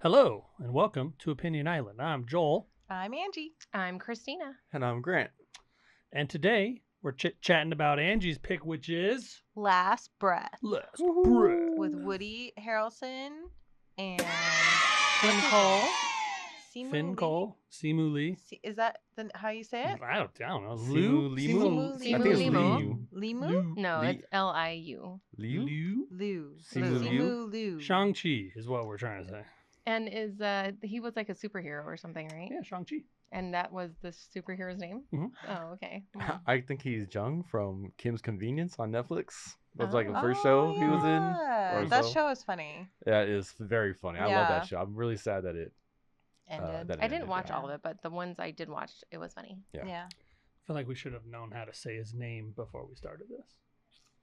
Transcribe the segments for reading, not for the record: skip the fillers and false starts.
Hello, and welcome to Opinion Island. I'm Joel, I'm Angie. I'm Christina. And I'm Grant. and today we're chit-chatting about Angie's pick, which is Last Breath Last Woohoo. Breath. with Woody Harrelson and Finn Cole. Finn Cole, Simu Lee. Is that how you say it? I don't know. Simu Liu? Limu? Simu I think it's Limu. Liu. Limu? No, Li- it's Liu. Liu? Liu? Liu. Simu Liu? Liu. Shang-Chi is what we're trying to say. And he was like a superhero or something, right? Yeah, Shang-Chi. And that was the superhero's name? Mhm. Oh, okay. I think he's Jung from Kim's Convenience on Netflix. That's like the Oh, first show he was in. yeah. or That so. show is funny. Yeah, it is very funny. I love Yeah. that show. I'm really sad that it Ended. that it I didn't ended, watch yeah. all of it, but the ones I did watch, it was funny. Yeah. Yeah. I feel like we should have known how to say his name before we started this.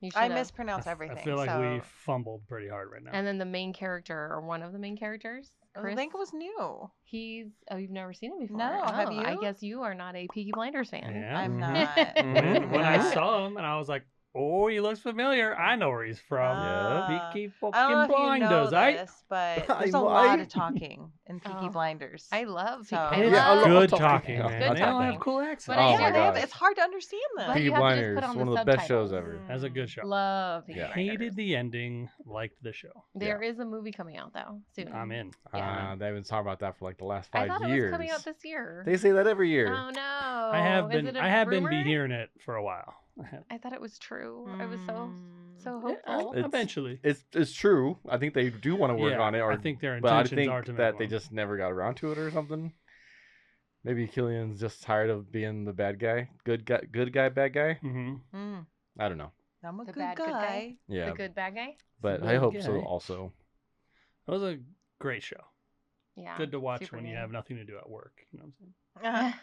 You I should've. mispronounce everything. I feel like so we fumbled pretty hard right now. And then the main character, or one of the main characters, Chris, I think it was new. you've never seen him before. No, have Oh, I you? guess you are not a Peaky Blinders fan. Yeah. I'm Mhm. not. When I Mhm. saw him, and I was like, "Oh, he looks familiar. I know where he's from." Yeah. Peaky I don't know fucking if you know blinders, eh? this, but there's I a lot might. of talking in Peaky Oh. Blinders. I love So- I Yeah, love- I love Good talking. talking, Yeah. man. Good They all have talking. cool accents. But I Oh can't my have gosh. It's hard to understand them. But Peaky you have to just Blinders, put on one the of the best shows subtitles. ever. That's a good show. Love Peaky Yeah. Blinders. Hated the ending, liked the show. There is a movie coming out though soon. I'm in. Yeah. They've been talking about that for like the last I 5 thought years. it was coming out this year. They say that every year. Oh no! I have Is been. it a I have been rumor? hearing it for a while. I thought it was true. I was so Mm. hopeful. It's- Eventually, It's true. I think they do want to work Yeah, on it. Or, I think their but I intentions think are to make that they one. just never got around to it or something. Maybe Killian's just tired of being the bad guy, good guy, bad guy. hmm Mm. I don't know. I'm a The good bad good guy. guy? Yeah, The good bad guy. but The I good hope so guy. also. It was a great show. Yeah. Good to watch super when you good. have nothing to do at work. You know what I'm saying?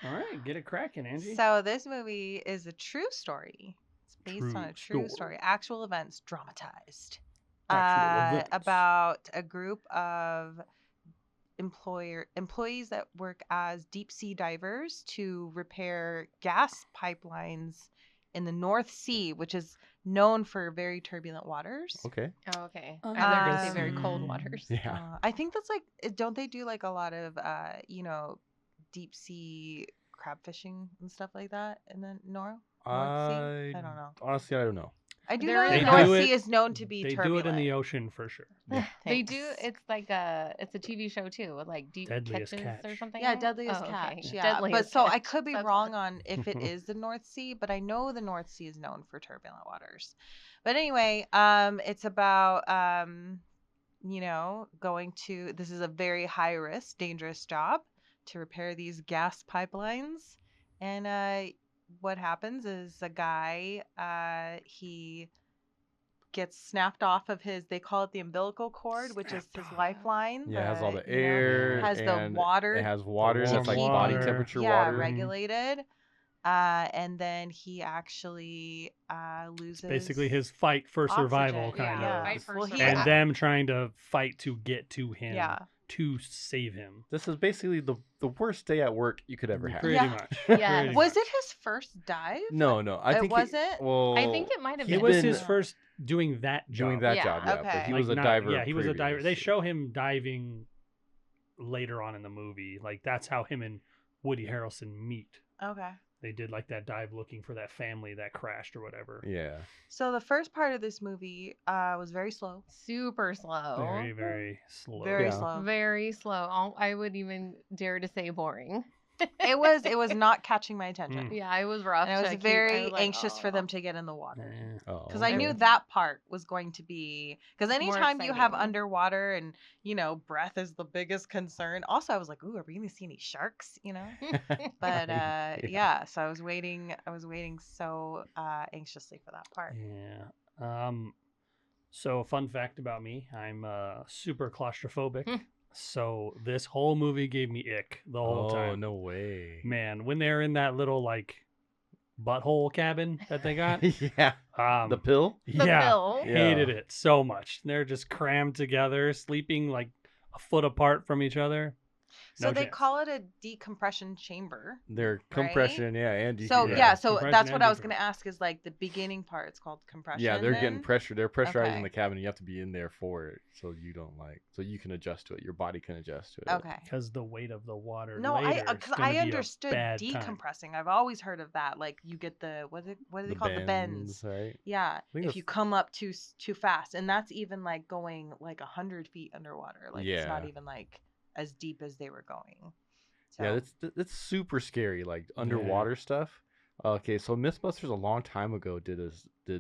All right, get it cracking, Angie. So this movie is a true story. It's based on True a true story. story, actual events dramatized. Actual events. About a group of employees that work as deep sea divers to repair gas pipelines in the North Sea, which is known for very turbulent waters. Okay. Oh, okay. I thought you were gonna say very cold Um, waters. Yeah. I think that's like, don't they do like a lot of, deep sea crab fishing and stuff like that in the North Sea? I don't know. Honestly, I don't know. I do There know is the They North do it- Sea is known to be They turbulent. do it in the ocean for sure. They do. Thanks. It's like it's a TV show too, with like deep Deadliest catches or Catch. something. Yeah, right? Deadliest Oh, okay. Catch. Yeah, but Deadliest so I Catch. could be That's wrong what- on if it is the North Sea, but I know the North Sea is known for turbulent waters. But anyway, it's about going to, this is a very high risk, dangerous job to repair these gas pipelines. And what happens is a guy, he gets snapped off of his, they call it the umbilical cord, which is Snapped his off. lifeline. Yeah, it has all the you know, air. has the and water. It has water. warm That's like water. body temperature yeah, water. regulated. And then he actually loses. Basically, his fight for survival, oxygen. kind Yeah, of, fight for Well, he- and survival. them trying to fight to get to him Yeah. to save him. This is basically the worst day at work you could ever have. Pretty Yeah. much. Yes. Pretty Was much. it his first dive? No, I It think wasn't? Well, I think it might have He been. was been- his first doing that job. doing that Yeah. job. Yeah, Okay. but he Like, was a not- diver. Yeah, he was a diver. They previous. show him diving later on in the movie. Like that's how him and Woody Harrelson meet. Okay. They did like that dive looking for that family that crashed or whatever. Yeah. So the first part of this movie was very slow. Super slow. Very, very slow. Very Yeah. slow. Very slow. I would even dare to say boring. It was not catching my attention. Mm. Yeah, it was rough. And I was to keep- very like, anxious for "Oh." them to get in the water. Eh. Oh, Because I okay. knew that part was going to be, because anytime you have exciting. underwater and breath is the biggest concern. Also, I was like, ooh, are we gonna see any sharks? But yeah, so I was waiting so anxiously for that part. Yeah. So fun fact about me, I'm super claustrophobic. So this whole movie gave me ick the whole Oh, time. no way. Man, when they're in that little like butthole cabin that they got, Yeah. The pill? The yeah, pill. Yeah. hated it so much. They're just crammed together, sleeping like a foot apart from each other. So No they chance. call it a decompression chamber. They're compression, yeah, and So Yeah, yeah, so compression that's what and I was gonna decompression. ask is like the beginning part. It's called compression. yeah, they're getting then? pressure. They're pressurizing Okay. the cabin. You have to be in there for it, so you don't so you can adjust to it. Your body can adjust to it. Okay. Because the weight of the water No, later, because it's gonna I be a understood bad time. decompressing. I've always heard of that. Like you get the what do they call it? The bends? Right? Yeah, think if you that's- come up too fast, and that's even like going like 100 feet underwater. Like it's not Yeah. even like as deep as they were going. So, Yeah, that's super scary, like underwater stuff. Okay, so MythBusters a long time ago did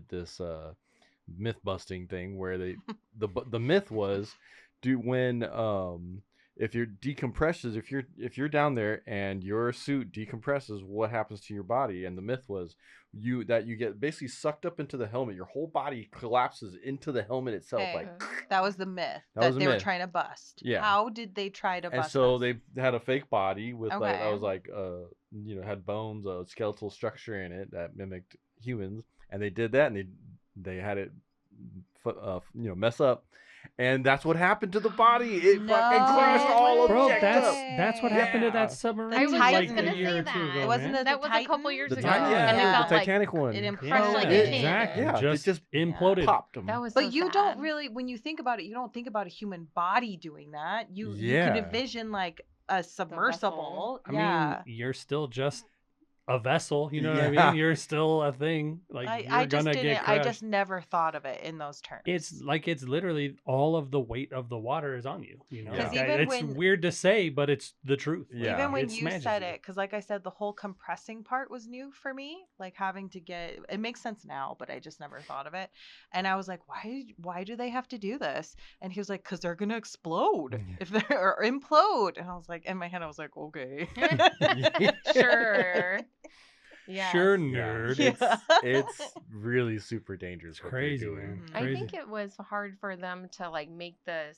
this myth busting thing where the myth was when if your decompresses if you're down there and your suit decompresses, what happens to your body? And the myth was you get basically sucked up into the helmet. Your whole body collapses into the helmet itself, Okay. like. that was the myth That was that a they were myth. trying to bust. Yeah. How did they try to And bust so this? they had a fake body with like that Okay. was like had bones, a skeletal structure in it that mimicked humans, and they did that, and they had it mess up, and that's what happened to the body. It fucking crashed all Bro, objects up. that's what happened to Yeah. that submarine. I was like just gonna a year say or two that. ago, It wasn't man. it That the was a couple Titan? years The ago, Titan, and it yeah, felt the like Titanic one. It crushed like a imploded. tin. exactly. Yeah, just it just imploded. popped them. That was But so you sad. don't really, when you think about it, you don't think about a human body doing that. You can Yeah. envision like a submersible. I Yeah. mean, you're still just a vessel. You know what I Yeah. mean? You're still a thing. Like you're I just gonna didn't. get I crushed. just never thought of it in those terms. It's literally all of the weight of the water is on you. You know, 'Cause Like, even it's when- weird to say, but it's the truth. Yeah. even when It you smashes said you. it, because like I said, the whole compressing part was new for me. Like having to get it makes sense now, but I just never thought of it. And I was like, why do they have to do this? And he was like, because they're gonna explode if they're or implode. And I was like, in my head, I was like, okay. Sure. Yes. Sure, Yeah. nerd. Yeah. It's really super dangerous. It's what they're crazy, doing. man. Mhm. I Crazy. think it was hard for them to like make the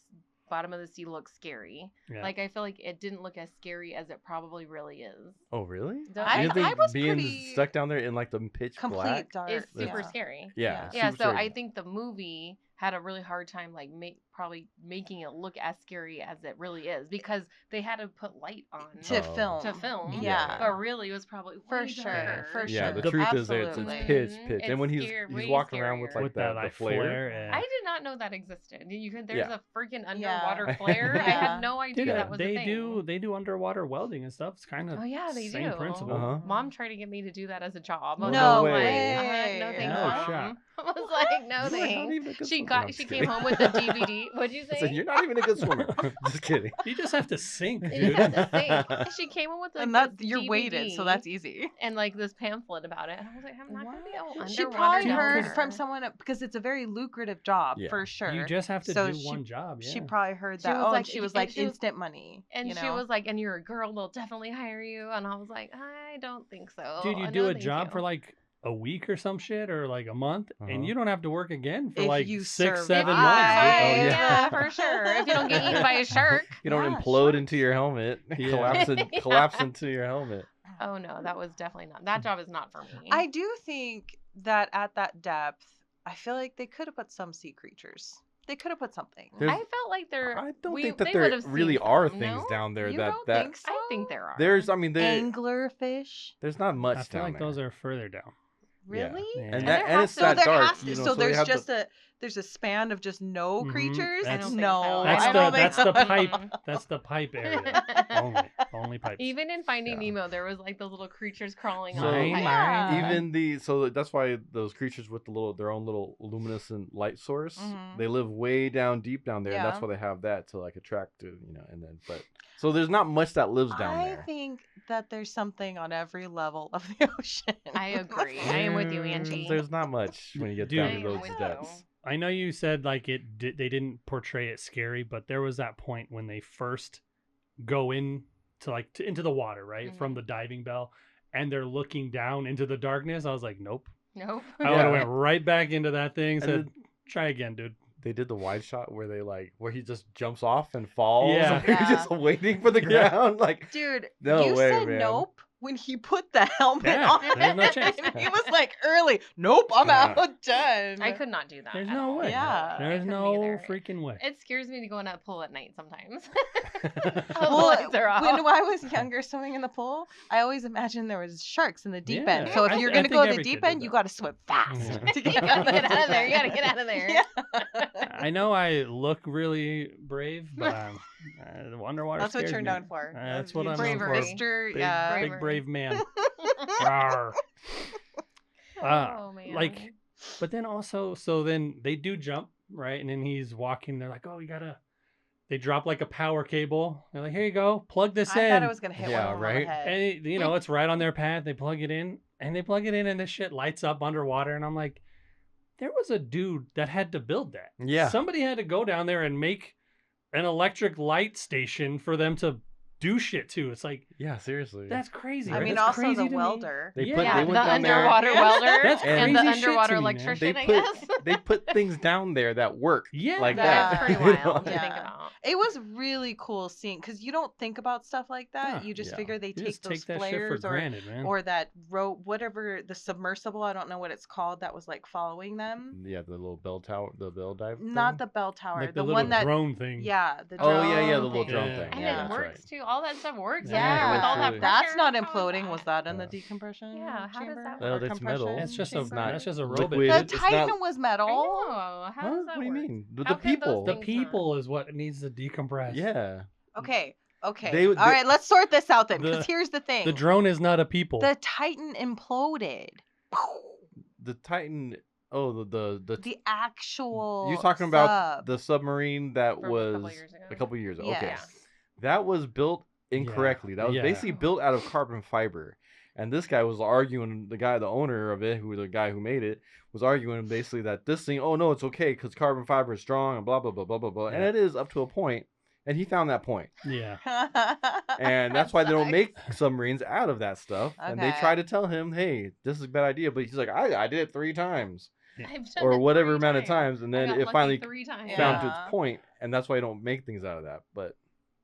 bottom of the sea look scary. Yeah. Like I feel like it didn't look as scary as it probably really is. Oh, really? Don't- I You think was being pretty stuck down there in like the pitch complete black? dark. It's super yeah. scary. Yeah. Yeah, super so scary. I think the movie had a really hard time like probably making it look as scary as it really is because they had to put light on To Oh. film. to film. Yeah. But really it was probably For way sure. darker. For Yeah, sure. the truth is that it's Absolutely. pitch. Mhm. And when It's he's way walking around with scarier. like with the, that the like flare. yeah. I did not know that existed. There's Yeah. a freaking Yeah. underwater flare. I Yeah. had no idea Dude, that was a they thing. do underwater welding and stuff. It's kind of Oh yeah, they same do. principle. Uh-huh. Mom tried to get me to do that as a job. No I was like, way. no thanks, No Mom. shot. I was like, no You are not thanks. even a good She swimmer. No, I'm she just came kidding. home with a DVD. What'd you I say? said, you're not even a good swimmer. Just kidding. You just have to sink, You dude. have to think. She came home with like And that this you're DVD weighted, so that's easy. and like this pamphlet about it. And I was like, I'm not gonna be all She underwater probably down heard there. from someone because it's a very lucrative job Yeah. for sure. You just have to So do she- one job. Yeah. She probably heard She that. was Oh, like- and she was and like she was- instant money. And you she know? was like, and you're a girl, they'll definitely hire you. And I was like, I don't think so. Dude, you No, do a thank job you. for like a week or some shit or like a month, Uh-huh. and you don't have to work again for If like you 6, survive. 7 If you months. survive, Oh, yeah. yeah, for sure. If you don't get eaten by a shark. You don't Yeah, implode sharks. into your helmet. Yeah. Collapse into your helmet. Oh no, that was definitely not. That job is not for me. I do think that at that depth, I feel like they could have put some sea creatures. They could have put something. There's- I felt like there. I don't we- think that they there would've really seen are some, things no? down there You that don't that think so? I think there are. there's Anglerfish. there's not much I feel down like there. those are further down. Yeah. Really? Yeah. And And that there and has it's to- So that there dark, has to. you know. so they there's have just the, there's a span of just no Mhm. creatures. I don't think No, so. That's I the don't think that's so. the at pipe. all. That's the pipe area. Only pipes. Even in Finding Yeah. Nemo, there was like those little creatures crawling So- on the Mine, pipe. Yeah. even the so that's why those creatures with their own little luminescent light source, Mhm. they live way down deep down there, and that's Yeah. why they have that to like attract to and then so there's not much that lives down I there. think that there's something on every level of the ocean. I agree. I am with you, Angie. There's not much when you get Dude. down I to am those with you. depths. I know you said like they didn't portray it scary, but there was that point when they first go in to into the water, right? From Mhm. the diving bell, and they're looking down into the darkness. I was like, nope. Nope. I would have Yeah. went right back into that thing. And Said, try again, dude. They did the wide shot where where he just jumps off and falls. Yeah. and you're Yeah. just waiting for the Yeah. ground. Like Dude, No you way, said man. nope when he put the helmet Yeah, on, there's no chance. he was like early. Nope, I'm Yeah. out. Done. I could not do that. There's at no all. way. Yeah. I There's couldn't no either. freaking way. It scares me to go in that pool at night sometimes. Well, The lights are off. when I was younger swimming in the pool, I always imagined there was sharks in the deep end. Yeah, So if I you're think going to go to the every deep kid did end, you that. got to swim fast Yeah. to You get gotta get out of there. end. You gotta get out of there. Yeah. I know I look really brave, but underwater That's what scares you're me. known for. That's what I'm Bravery. known for. Mr. Big, Yeah. big brave man. Oh Rawr. man. Like, but then also, so then they do jump, right? And then he's walking. They're like, oh, you gotta. They drop like a power cable. They're like, here you go, plug this I in. thought it was going to hit Yeah, one of them right? on the head. And it's right on their path. They plug it in, and this shit lights up underwater. And I'm like, there was a dude that had to build that. Yeah. Somebody had to go down there and make an electric light station for them to do shit to. It's like, Yeah, seriously. that's crazy. I right? mean, That's also crazy the to me. welder. They Yeah. put Yeah, they the went down there. underwater welder That's and the crazy shit underwater to me, man. electrician, They I put guess. they put things down there that work. Yeah, like That's that. pretty You know? wild to think Yeah. about. It was really cool seeing, because you don't think about stuff like that. Yeah. You just Yeah. figure they You take just those take that shit for flares or granted, man. that rope, whatever, the submersible, I don't know what it's called, that was like following them. Yeah, the little bell tower, the bell dive. Not thing. the bell tower, like the little one that, drone thing. yeah, the Oh yeah, yeah, the drone little thing. drone Yeah. thing. And Yeah, it that's works right. too. All that stuff works. Yeah, with all that really. pressure. That's not How is imploding. Was that in the Yeah. decompression? Yeah, how does chamber? that Well, work? it's metal. Compression That's just a chamber? that's just a robot. Liquid. The It's not- Titan was I metal. know. How Huh? does that What do you work? mean? How The could those people. The things people is what needs to decompress. Yeah. Okay, okay. They- All right, let's sort this out then, because The- here's the thing. The drone is not a people. The Titan imploded. The Titan. Oh, The actual You're talking about sub. the submarine that From a was couple years ago. a couple years ago. Okay. Yes. That was built incorrectly. That was Yeah. basically built out of carbon fiber. And this guy was arguing, the owner of it, the guy who made it, was arguing basically that this thing, oh no, it's okay because carbon fiber is strong and blah, blah, blah, blah, blah, blah. And Yeah. it is up to a point. And he found that point. Yeah. And that's why they don't make submarines out of that stuff. And they Okay. try to tell him, hey, this is a bad idea. But he's like, I did it 3 times. I've done Or it whatever 3 amount of times. times. And I then got it lucky finally 3 times. found to Yeah. its point. And that's why they don't make things out of that. But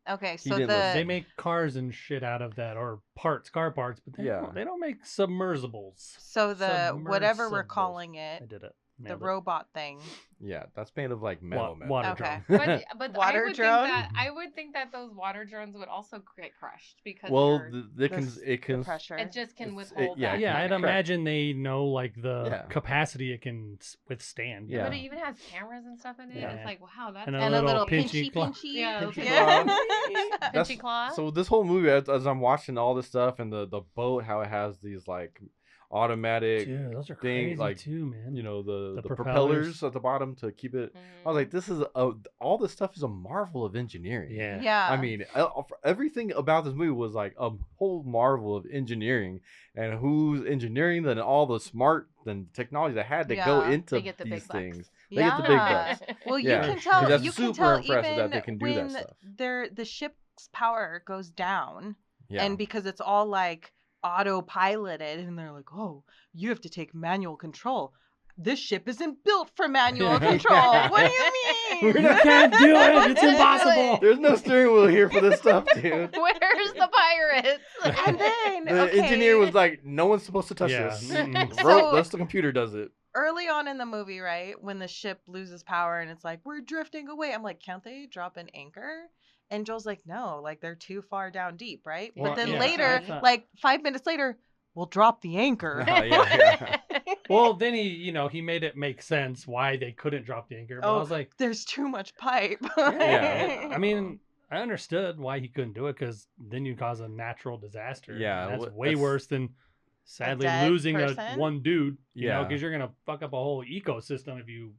Okay, He so didn't listen. They make cars and shit out of that, or car parts, but Yeah. they don't make submersibles. so the whatever we're Submersibles. calling I it, did it. the Nailed it. robot thing. yeah, that's made of like metal. metal. Water Okay. drone. But Water I would drone? think that those water drones would also get crushed because Well, they're- it can. The pressure. it just can it's- withhold yeah, that. Yeah, I'd pressure. imagine they know like the Yeah. capacity it can withstand. Yeah. But it even has cameras and stuff in it. Yeah. It's like, wow, that's And and a little pinchy pinchy claw. pinchy. Yeah, Pinchy Yeah. That's- pinchy claw. So this whole movie, as I'm watching all this stuff and the boat, how it has these like automatic, Dude, those are thing, crazy like, too, man. you know, the propellers. propellers at the bottom to keep it. I was Mhm. like, this is all this stuff is a marvel of engineering. Yeah. Yeah. I mean, everything about this movie was like a whole marvel of engineering, and who's engineering, then all the smart and technology that had to go Yeah. into They get the big these bucks. things. They get the big Yeah. bucks. Well, you Yeah. can 'Cause tell. that's You can super tell impressive even that they can do that when stuff. the ship's power goes down, Yeah. and because it's all like autopiloted, and they're like, "Oh, you have to take manual control. This ship isn't built for manual control. What do you mean? You can't do it. It's Do it. impossible. There's no steering wheel here for this stuff, dude. Where's the pirates? And then The okay, engineer was like, "No one's supposed to touch Yeah. this. Mm-mm. So- That's the computer does it." early on in the movie, right, when the ship loses power and it's like we're drifting away, I'm like, can't they drop an anchor? And Joel's like, no, like they're too far down deep, right? Well, but then yeah, later, I thought- like 5 minutes later, we'll drop the anchor. Yeah. Well, then he made it make sense why they couldn't drop the anchor. But I Oh, was like, There's too much pipe. Yeah. I mean, I understood why he couldn't do it because then you cause a natural disaster. Yeah, and that's wh- way that's- worse than sadly dead losing person? one dude. You know, Yeah. because you're gonna fuck up a whole ecosystem if you.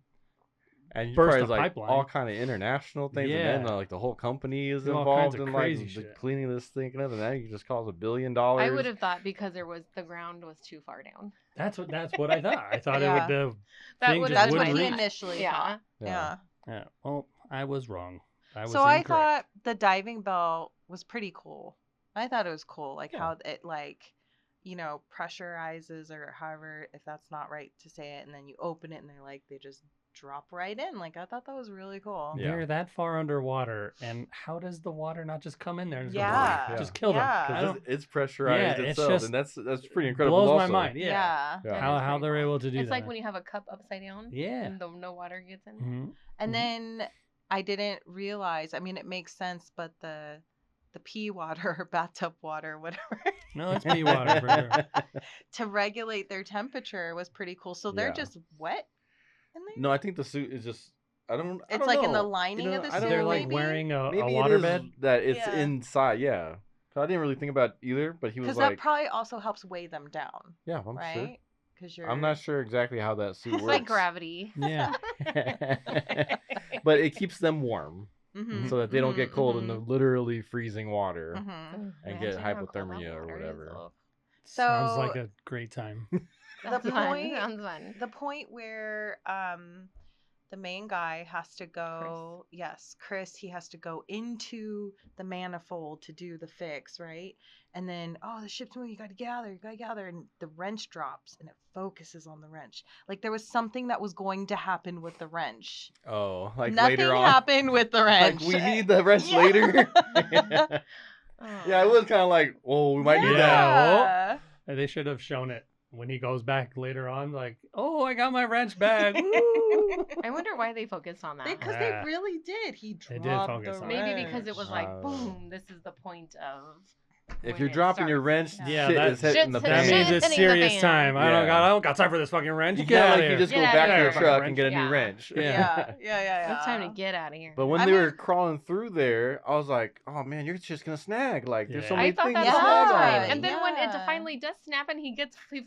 And you Burst probably a like pipeline. all kind of international things, and then Yeah. like the whole company is Do all kinds involved of in like crazy the shit. cleaning this thing up, and then you just cause $1 billion. I would have thought because the ground was too far down. That's what I thought. I thought Yeah. it would. The That thing would just That's have what wouldn't he reach. initially Yeah. thought. Yeah. Yeah. Yeah. Well, I was wrong. I was So I incorrect. thought the diving bell was pretty cool. I thought it was cool, like Yeah. how it pressurizes, or however, if that's not right to say it, and then you open it and they just drop right in. Like, I thought that was really cool. Yeah. They're that far underwater, and how does the water not just come in there and just, go, Yeah. just kill them? Yeah. I Because don't, it's pressurized Yeah, it's itself, just- and that's pretty incredible. blows my also. mind. Yeah. Yeah. Yeah. That How is how pretty they're cool. able to do It's that? like when you have a cup upside down. Yeah. And no water gets in. Mhm. And Mhm. then I didn't realize, I mean, it makes sense, but the pea water or bathtub water, whatever, No, it's pea water for sure. to regulate their temperature was pretty cool. So they're Yeah. just wet in there? No, I think the suit is just. I don't It's like in the know. lining of the I don't suit, They're like maybe? wearing a Maybe it is waterbed. that it's Yeah. inside. Yeah. 'Cause I didn't really think about it either, but he was Because like, that probably also helps weigh them down, "Yeah, I'm sure." right? Because you're. I'm not sure exactly how that suit It's works. like gravity. Yeah. But it keeps them warm Mhm, so that they don't get mhm, cold in the mhm, literally freezing water. mhm. Ugh, And imagine get how cold that hypothermia or water is. whatever. Ugh. Sounds So- like a great time. Sounds The fun. point- Sounds fun. The point where the main guy has to go, Chris, he has to go into the manifold to do the fix, right? And then, the ship's moving, you gotta gather, and the wrench drops and it focuses on the wrench. Like there was something that was going to happen with the wrench. Oh, like Nothing later on. happened with the Like wrench. we need the wrench Yeah. later. Oh. Yeah, it was kind of like, oh, we might need that. Yeah. And they should have shown it when he goes back later on. Like, oh, I got my wrench back. Woo! I wonder why they focused on that. Because Yeah. they really did. He They did dropped focus the on wrench. it. Maybe because it was like, Uh, boom, this is the point of. If when you're it dropping your starts. wrench, Yeah. shit that- is hitting the Shit's- That shit means fan. it's hitting the serious fan. time. I Yeah. don't got time for this fucking wrench. You Get can't out like of you here. just Get go outta back to here. your Fucking truck wrench. and get a new Yeah. wrench. Yeah. Yeah. It's time to get out of here. But when I they mean- were crawling through there, I was like, "Oh man, you're just gonna snag! Like, there's so Yeah. many I thought things that to the Yeah. whole snag time. on." And then when it Yeah. finally does snap and he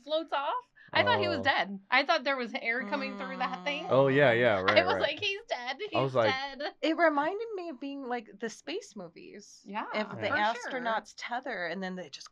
floats off, I thought he was Oh. dead. I thought there was air coming through that thing. Oh yeah, right. I was right. like, he's dead. He's I was like- dead. It reminded me of being like the space movies. Yeah, If the for astronauts tether and then they just.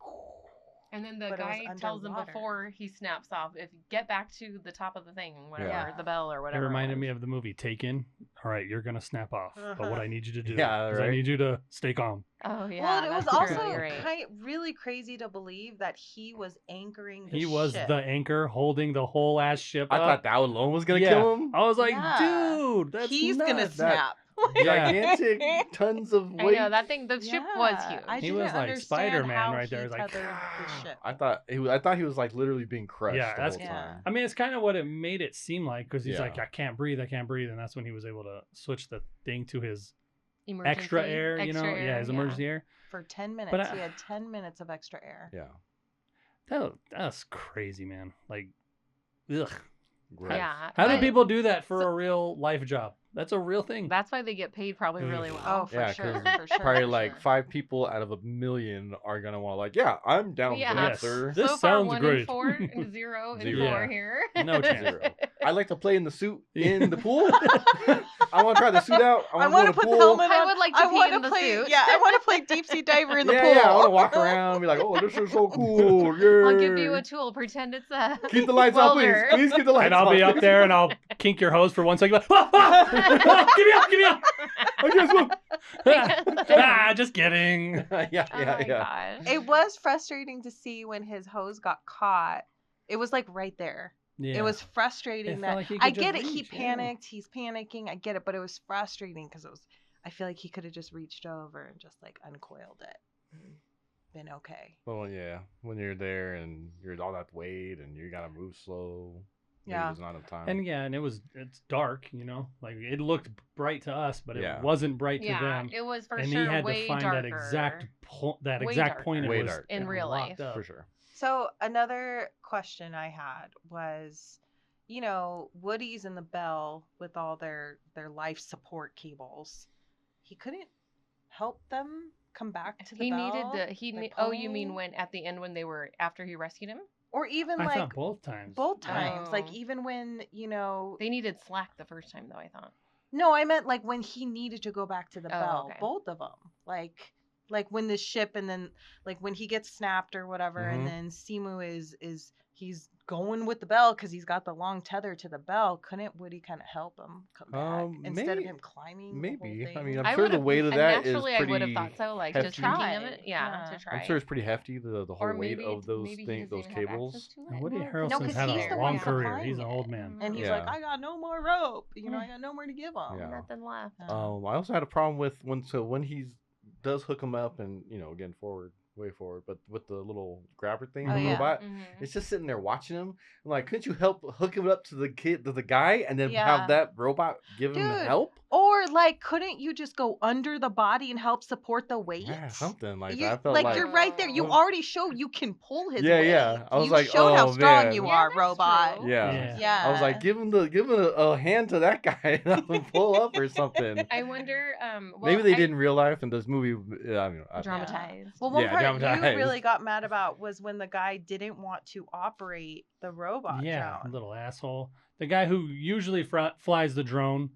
And then the But it was guy tells them underwater. before he snaps off, if you get back to the top of the thing, whatever, Yeah. the bell or It whatever. reminded me of the movie Taken. All right, you're gonna snap off, but what I need you to do Yeah, is I right. need you to stay calm. Oh yeah. Well, it was that's true, also you're right. really crazy to believe that he was anchoring the He was ship. the anchor holding the whole ass ship I up. thought that alone was gonna Yeah. kill him. I was like, Yeah. dude, that's He's nuts. gonna snap. Yeah. Gigantic, tons of I weight. know that thing. The ship was Yeah, huge. I He didn't was like understand Spider-Man how right there. he It's like, tethered the ship. I thought he was like literally being crushed Yeah, the that's- whole Yeah. time. I mean, it's kind of what it made it seem like because he's Yeah. like, I can't breathe, and that's when he was able to switch the thing to his Emergency, extra air, extra air, yeah, his emergency air. For 10 minutes, But he had 10 minutes of extra air. Yeah. That's crazy, man. Like, ugh. Gross. Yeah. How do but people do that for so- a real life job? That's a real thing. That's why they get paid probably really Ugh. well. Oh, for Yeah, sure. 'cause For sure. Probably for like sure. 5 people out of 1,000,000 are gonna want to like, yeah, I'm down Yeah. for that, Yes. sir. This so far, sounds 1 great. and 4 and 0 and Zero. 4 Yeah. here. No chance. Zero. I like to play in the suit in the pool. I want to try the suit out. I want want to to put pool. the helmet on. I would like to pee wanna in the play, suit. Yeah, I want to play deep sea diver in the yeah, pool. yeah. I want to walk around and be like, oh, this is so cool. Yeah. I'll give you a tool. Pretend it's a. Keep the lights on, please. welder. Please keep the lights And on. I'll be up there and I'll kink your hose for 1 second. Like, ah, ah, ah, give me up, give me up. I just want- ah, just kidding. yeah, Oh yeah, my yeah. gosh. It was frustrating to see when his hose got caught. It was like right there. Yeah. It was frustrating It that felt like he I could just get it. He reach, yeah. panicked. He's panicking. I get it, but it was frustrating because it was. I feel like he could have just reached over and just like uncoiled it, and been okay. Well, yeah. When you're there and you're all that weight and you gotta move slow. Maybe Yeah. There's not enough time. And yeah, and it's dark, you know, like it looked bright to us, but Yeah. it wasn't bright to yeah, them. it was for And sure he had way to find darker that exact Way exact point. darker. It Way was dark, in it real locked life. up. for sure. So another question I had was, Woody's and the Bell with all their life support cables. He couldn't help them come back to the He Bell. needed the like, oh, you mean pull? when at the end when they were after he rescued him? Or even I like thought both times. both times, like Oh. even when They needed slack the first time though, I thought. No, I meant like when he needed to go back to the Oh, Bell. okay. Both of them, like when the ship and then like when he gets snapped or whatever, Mhm. and then Simu is he's going with the bell because he's got the long tether to the bell. Couldn't Woody kind of help him come back instead of him climbing? The whole Maybe. I thing? mean, I'm I sure would the have weight of that is naturally I would have pretty thought so, like hefty. just thinking of it. Yeah. To try. I'm sure it's pretty hefty. The whole Or weight maybe of those maybe he things, doesn't those even have access cables. to And it. Woody No, 'cause Harrelson's because had he's a the long one career. supplying He's an old it. man. And he's Yeah. like, I got no more rope. You know, I got no more to give him. Yeah. Nothing left. I also had a problem with when he does hook him up and again way forward, but with the little grabber thing, Oh, the yeah. robot, Mhm. it's just sitting there watching him. I'm like, couldn't you help hook him up to the guy and then Yeah. have that robot give him Dude, help? Or like, couldn't you just go under the body and help support the weight? Yeah, something like You, that. I felt like, like you're right there. You Well- already showed you can pull his Yeah, weight. yeah. I was you like, showed how oh, strong man. you Yeah, are, that's robot. true. Yeah. Yeah. I was like, give him a hand to that guy and have him pull up or something. I wonder. Well, Maybe they did in real life in this movie. I mean, I don't know. dramatized. Well, one Yeah, part you dramatized. really got mad about was when the guy didn't want to operate the robot Yeah, drone. little asshole. The guy who usually flies the drone.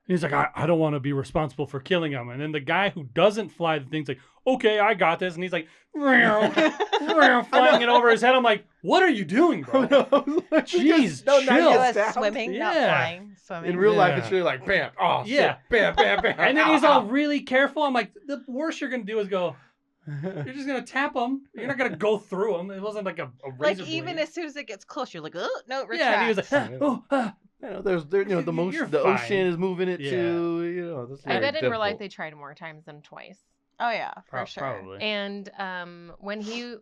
He's like, I don't want to be responsible for killing him. And then the guy who doesn't fly the thing's like, okay, I got this. And he's like, flying it over his head. I'm like, what are you doing, bro? Jeez, No, chill. not He yet. was stabbed. swimming, not Yeah. flying. Swimming. In real life, Yeah. it's really like bam, oh Yeah. shit, bam, bam, bam. And then ow, he's all ow. really careful. I'm like, the worst you're going to do is go, you're just going to tap him. You're not going to go through him. It wasn't like a like, razor even blade. as soon as it gets close, you're like, oh, no, retract. Yeah, and he was like, There's the You're motion, the fine. ocean is moving it Yeah. too. That's I very bet in real life difficult. they tried more times than twice. Oh, yeah, for Pro- sure. Probably. And when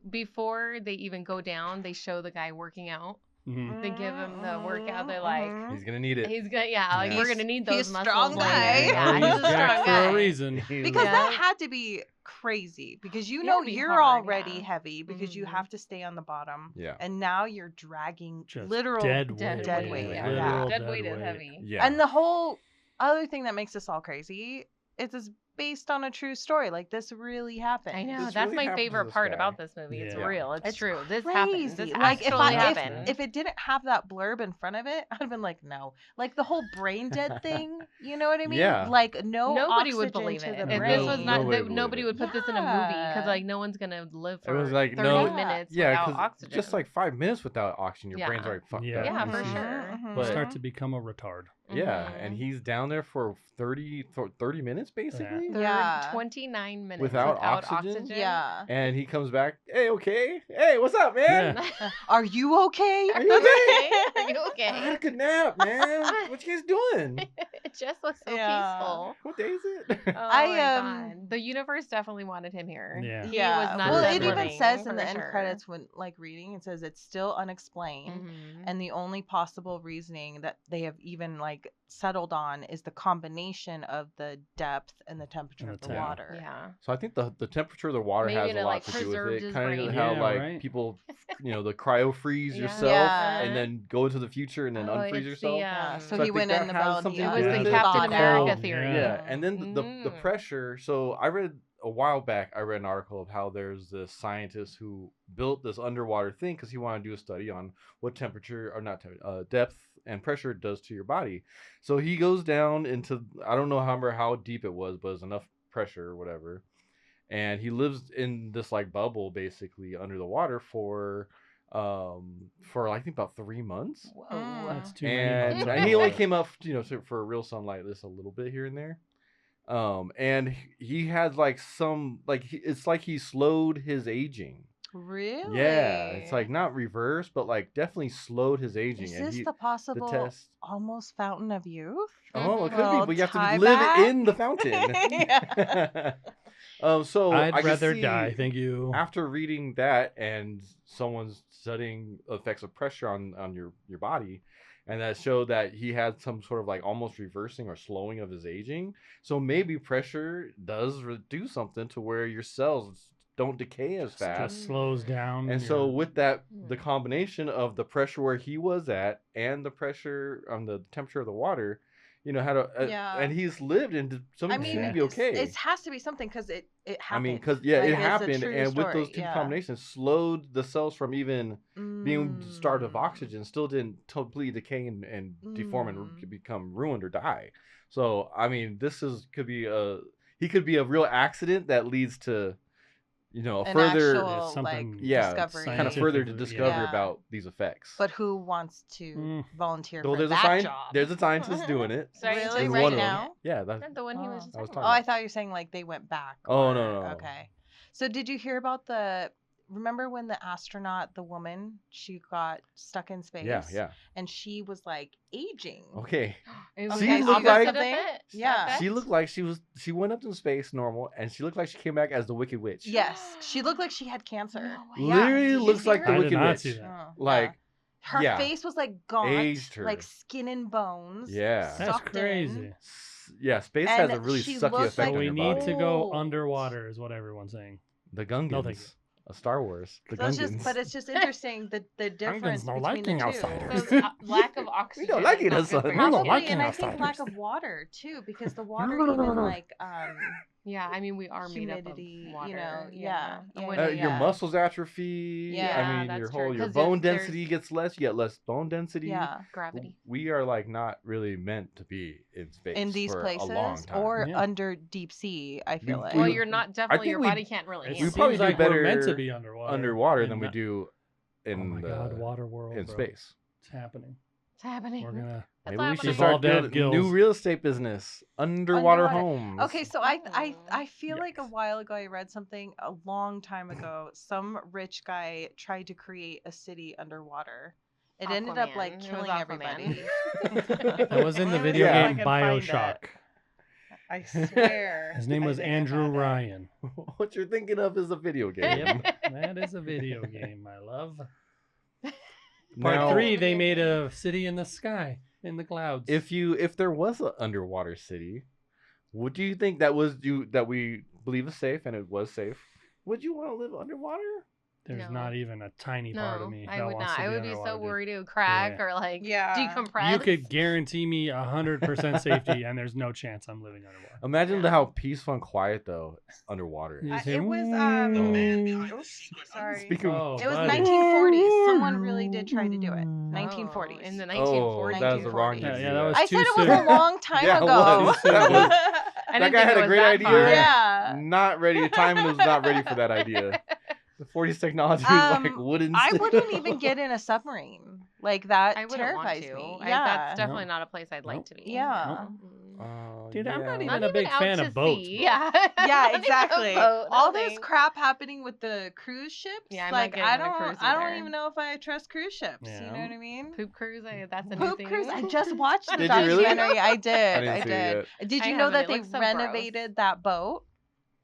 before they even go down, they show the guy working out. Mhm. They give him the workout. They're like, He's gonna need it. he's gonna, like Yeah. we're gonna need those He's a muscles. strong later. guy. Yeah, He's he's a jacked strong for guy. a reason. Because Yeah. that had to be crazy because It had know to be you're hard, already yeah. heavy because you Mhm. have to stay on the bottom. Yeah. And now you're dragging Just literal dead Dead weight. weight. Yeah. Literal Dead weight is heavy. Yeah. And the whole other thing that makes this all crazy is it's based on a true story. Like, this really happened. I know This that's really my happened to favorite this part guy. about this movie. It's Yeah. real. It's true. This crazy. happened. This Like, actually if happened. if it didn't have that blurb in front of it, I'd have been like, no. Like the whole brain dead thing. You know what I mean? Yeah. Like, no Nobody would oxygen believe to it. the If brain. this was not, Nobody would nobody believe would put this in a movie because Yeah. like no one's gonna live It was for like, 30 no- minutes Yeah, without 'cause oxygen. just like 5 minutes without oxygen, your Yeah. brain's already fucked Yeah. up. Yeah, for Mhm, sure. mhm. But- Start to become a retard. Yeah, Mhm. and he's down there for 30 minutes basically. Yeah. 29 minutes Without without oxygen? oxygen. Yeah. And he comes back, hey, okay? Hey, what's up, man? Are you okay? Are Are you you okay? Are you I had a okay? good nap, man. What you guys doing? It just looks so Yeah. peaceful. What day is it? Oh my I, God. The universe definitely wanted him here. Yeah. He Yeah. was not well, done it even living, says in for the end sure. credits when like reading, it says it's still unexplained. Mhm. And the only possible reasoning that they have even like settled on is the combination of the depth and the temperature And of the the temp. water. Yeah. So I think the temperature of the water Maybe has to, a like, lot to do with preserve it. his Kind of brain. how Yeah, like right. people, the cryo freeze Yeah. yourself Yeah. and then go into the future and then Oh, unfreeze it's yourself. Yeah. So, So I he think went that in the has bell and something he It to was do the with it. Captain thawed America out. theory. Yeah, and then the Mm. pressure. So I read a while back. I read an article of how there's this scientist who built this underwater thing because he wanted to do a study on what temperature or not depth and pressure does to your body. So he goes down into I don't know how deep it was, but it was enough pressure or whatever. And he lives in this like bubble basically under the water for I think about 3 months. Whoa. That's too many And, months. and he only came up, for real sunlight this a little bit here and there. And he had like it's like he slowed his aging. Really? Yeah, it's like not reverse, but like definitely slowed his aging. Is and this he, the possible test. almost fountain of youth? Oh, it could Well, be, but you have tie to live back? in the fountain. So I'd I can rather see die, thank you. after reading that and someone's studying effects of pressure on your body, and that showed that he had some sort of like almost reversing or slowing of his aging. So maybe pressure does do something to where your cells don't decay as fast. Just slows down. And so your- with that, the combination of the pressure where he was at and the pressure on the temperature of the water, had Yeah. and he's lived and some I seem mean, to be okay. it has to be something because it happened. I mean, because Like, it it's a happened, true and with those story, two yeah. combinations, slowed the cells from even being starved of Mm. oxygen, still didn't completely decay and deform and Mm. become ruined or die. So I mean, he could be a real accident that leads to a an further actual It's something discovery. kind of further to scientific, discover Yeah. about these effects. But who wants to Mm. volunteer Well, for that job? there's a scientist doing it. Scientist Really, is right one of them. now? Yeah, that's Not the one he was Oh. just I was talking Oh, I about. thought you were saying like they went back. Oh, or- no. Okay. So did you hear about remember when the astronaut, the woman, she got stuck in space? yeah. And she was like aging. Okay. It was She the looked opposite like- effect. Yeah. She looked like she went up in space normal, and she looked like she came back as the Wicked Witch. Yes, she looked like she had cancer. No way. Yeah, Literally did you looks see like her? the I did Wicked not Witch. see that. Oh, Like, her yeah. face was like gaunt, Aged her. like skin and bones. Yeah. That's sucked in. crazy. Yeah, space And has a really she sucky looked effect So like on we your need body. to go Old. underwater, is what everyone's saying. The Gungans. No, thank you. A Star Wars. The So it's Gungans. but it's just interesting the difference don't between liking the two. outsiders. So lack of oxygen. don't like is it, not that's good for a- you. We don't Probably, like and I outsiders. think lack of water too, because the water even like Yeah, I mean we are humidity, made up of water. you know, yeah, I yeah, wouldn't- Your yeah. muscles atrophy. Yeah, I mean, that's your true, your 'cause bone there's density gets less. You get less bone density. yeah, Gravity. We are like not really meant to be in space in these for places a long time. or Yeah. under deep sea. I feel We- like. Well, we- you're not definitely. think Your we- body can't really. It We handle probably seems do like we're meant better to be underwater. than we not- do in Oh my the god, water world, in bro. space. It's happening. It's happening. We're gonna. That's Maybe we should happening. start Evolved to have building new gills. real estate business, underwater Underwater. homes. Okay, so I feel like a Yikes. while ago I read something a long time ago. Some rich guy tried to create a city underwater. It ended up like Aquaman. It was killing everybody. Aquaman. That was in the video Yeah. game I can find Bioshock. it. I swear. His name I was think I Andrew found it. Ryan. What you're thinking of is a video game. Yep, that is a video game, my love. Part Now, 3, they made a city in the sky, in the clouds. if there was an underwater city, would you think that we believe is safe and it was safe? Would you want to live underwater? There's No. not even a tiny part No, of me I that would wants not. to I be would be so underwater, dude. worried it would crack Yeah. or like Yeah. decompress. You could guarantee me 100% safety, and there's no chance I'm living underwater. Imagine Yeah. how peaceful and quiet though underwater. You is. say, It was "Mm." oops, sorry. Speaking of, Oh, It was buddy. 1940s. Someone really did try to do it. Oh, 1940s. in the oh, 1940s. that was the wrong. 1940s. year to Yeah, do that was I too said it was soon. a long time Yeah, it ago. was. That was- I That didn't guy think had it a was great that idea. far. Yeah. Not ready. Timing was not ready for that idea. The 40s technology was like wooden. I stick. wouldn't even get in a submarine. Like that I wouldn't want terrifies to. me. That's Yeah. definitely not a place I'd like Nope. to be. Yeah. Dude, I'm not yeah. even a big out fan to of boats, sea. bro. Yeah. Yeah, Not even a exactly. boat, no All this thanks. crap happening with the cruise ships. Yeah, I'm not like getting I on a don't cruise I don't either. even know if I trust cruise ships. You Yeah. know what I mean? Poop cruise. That's a new Poop thing. cruise. I just watched the Did you really? documentary. I did. I didn't see it Did I you know haven't. that It they looks so renovated that boat?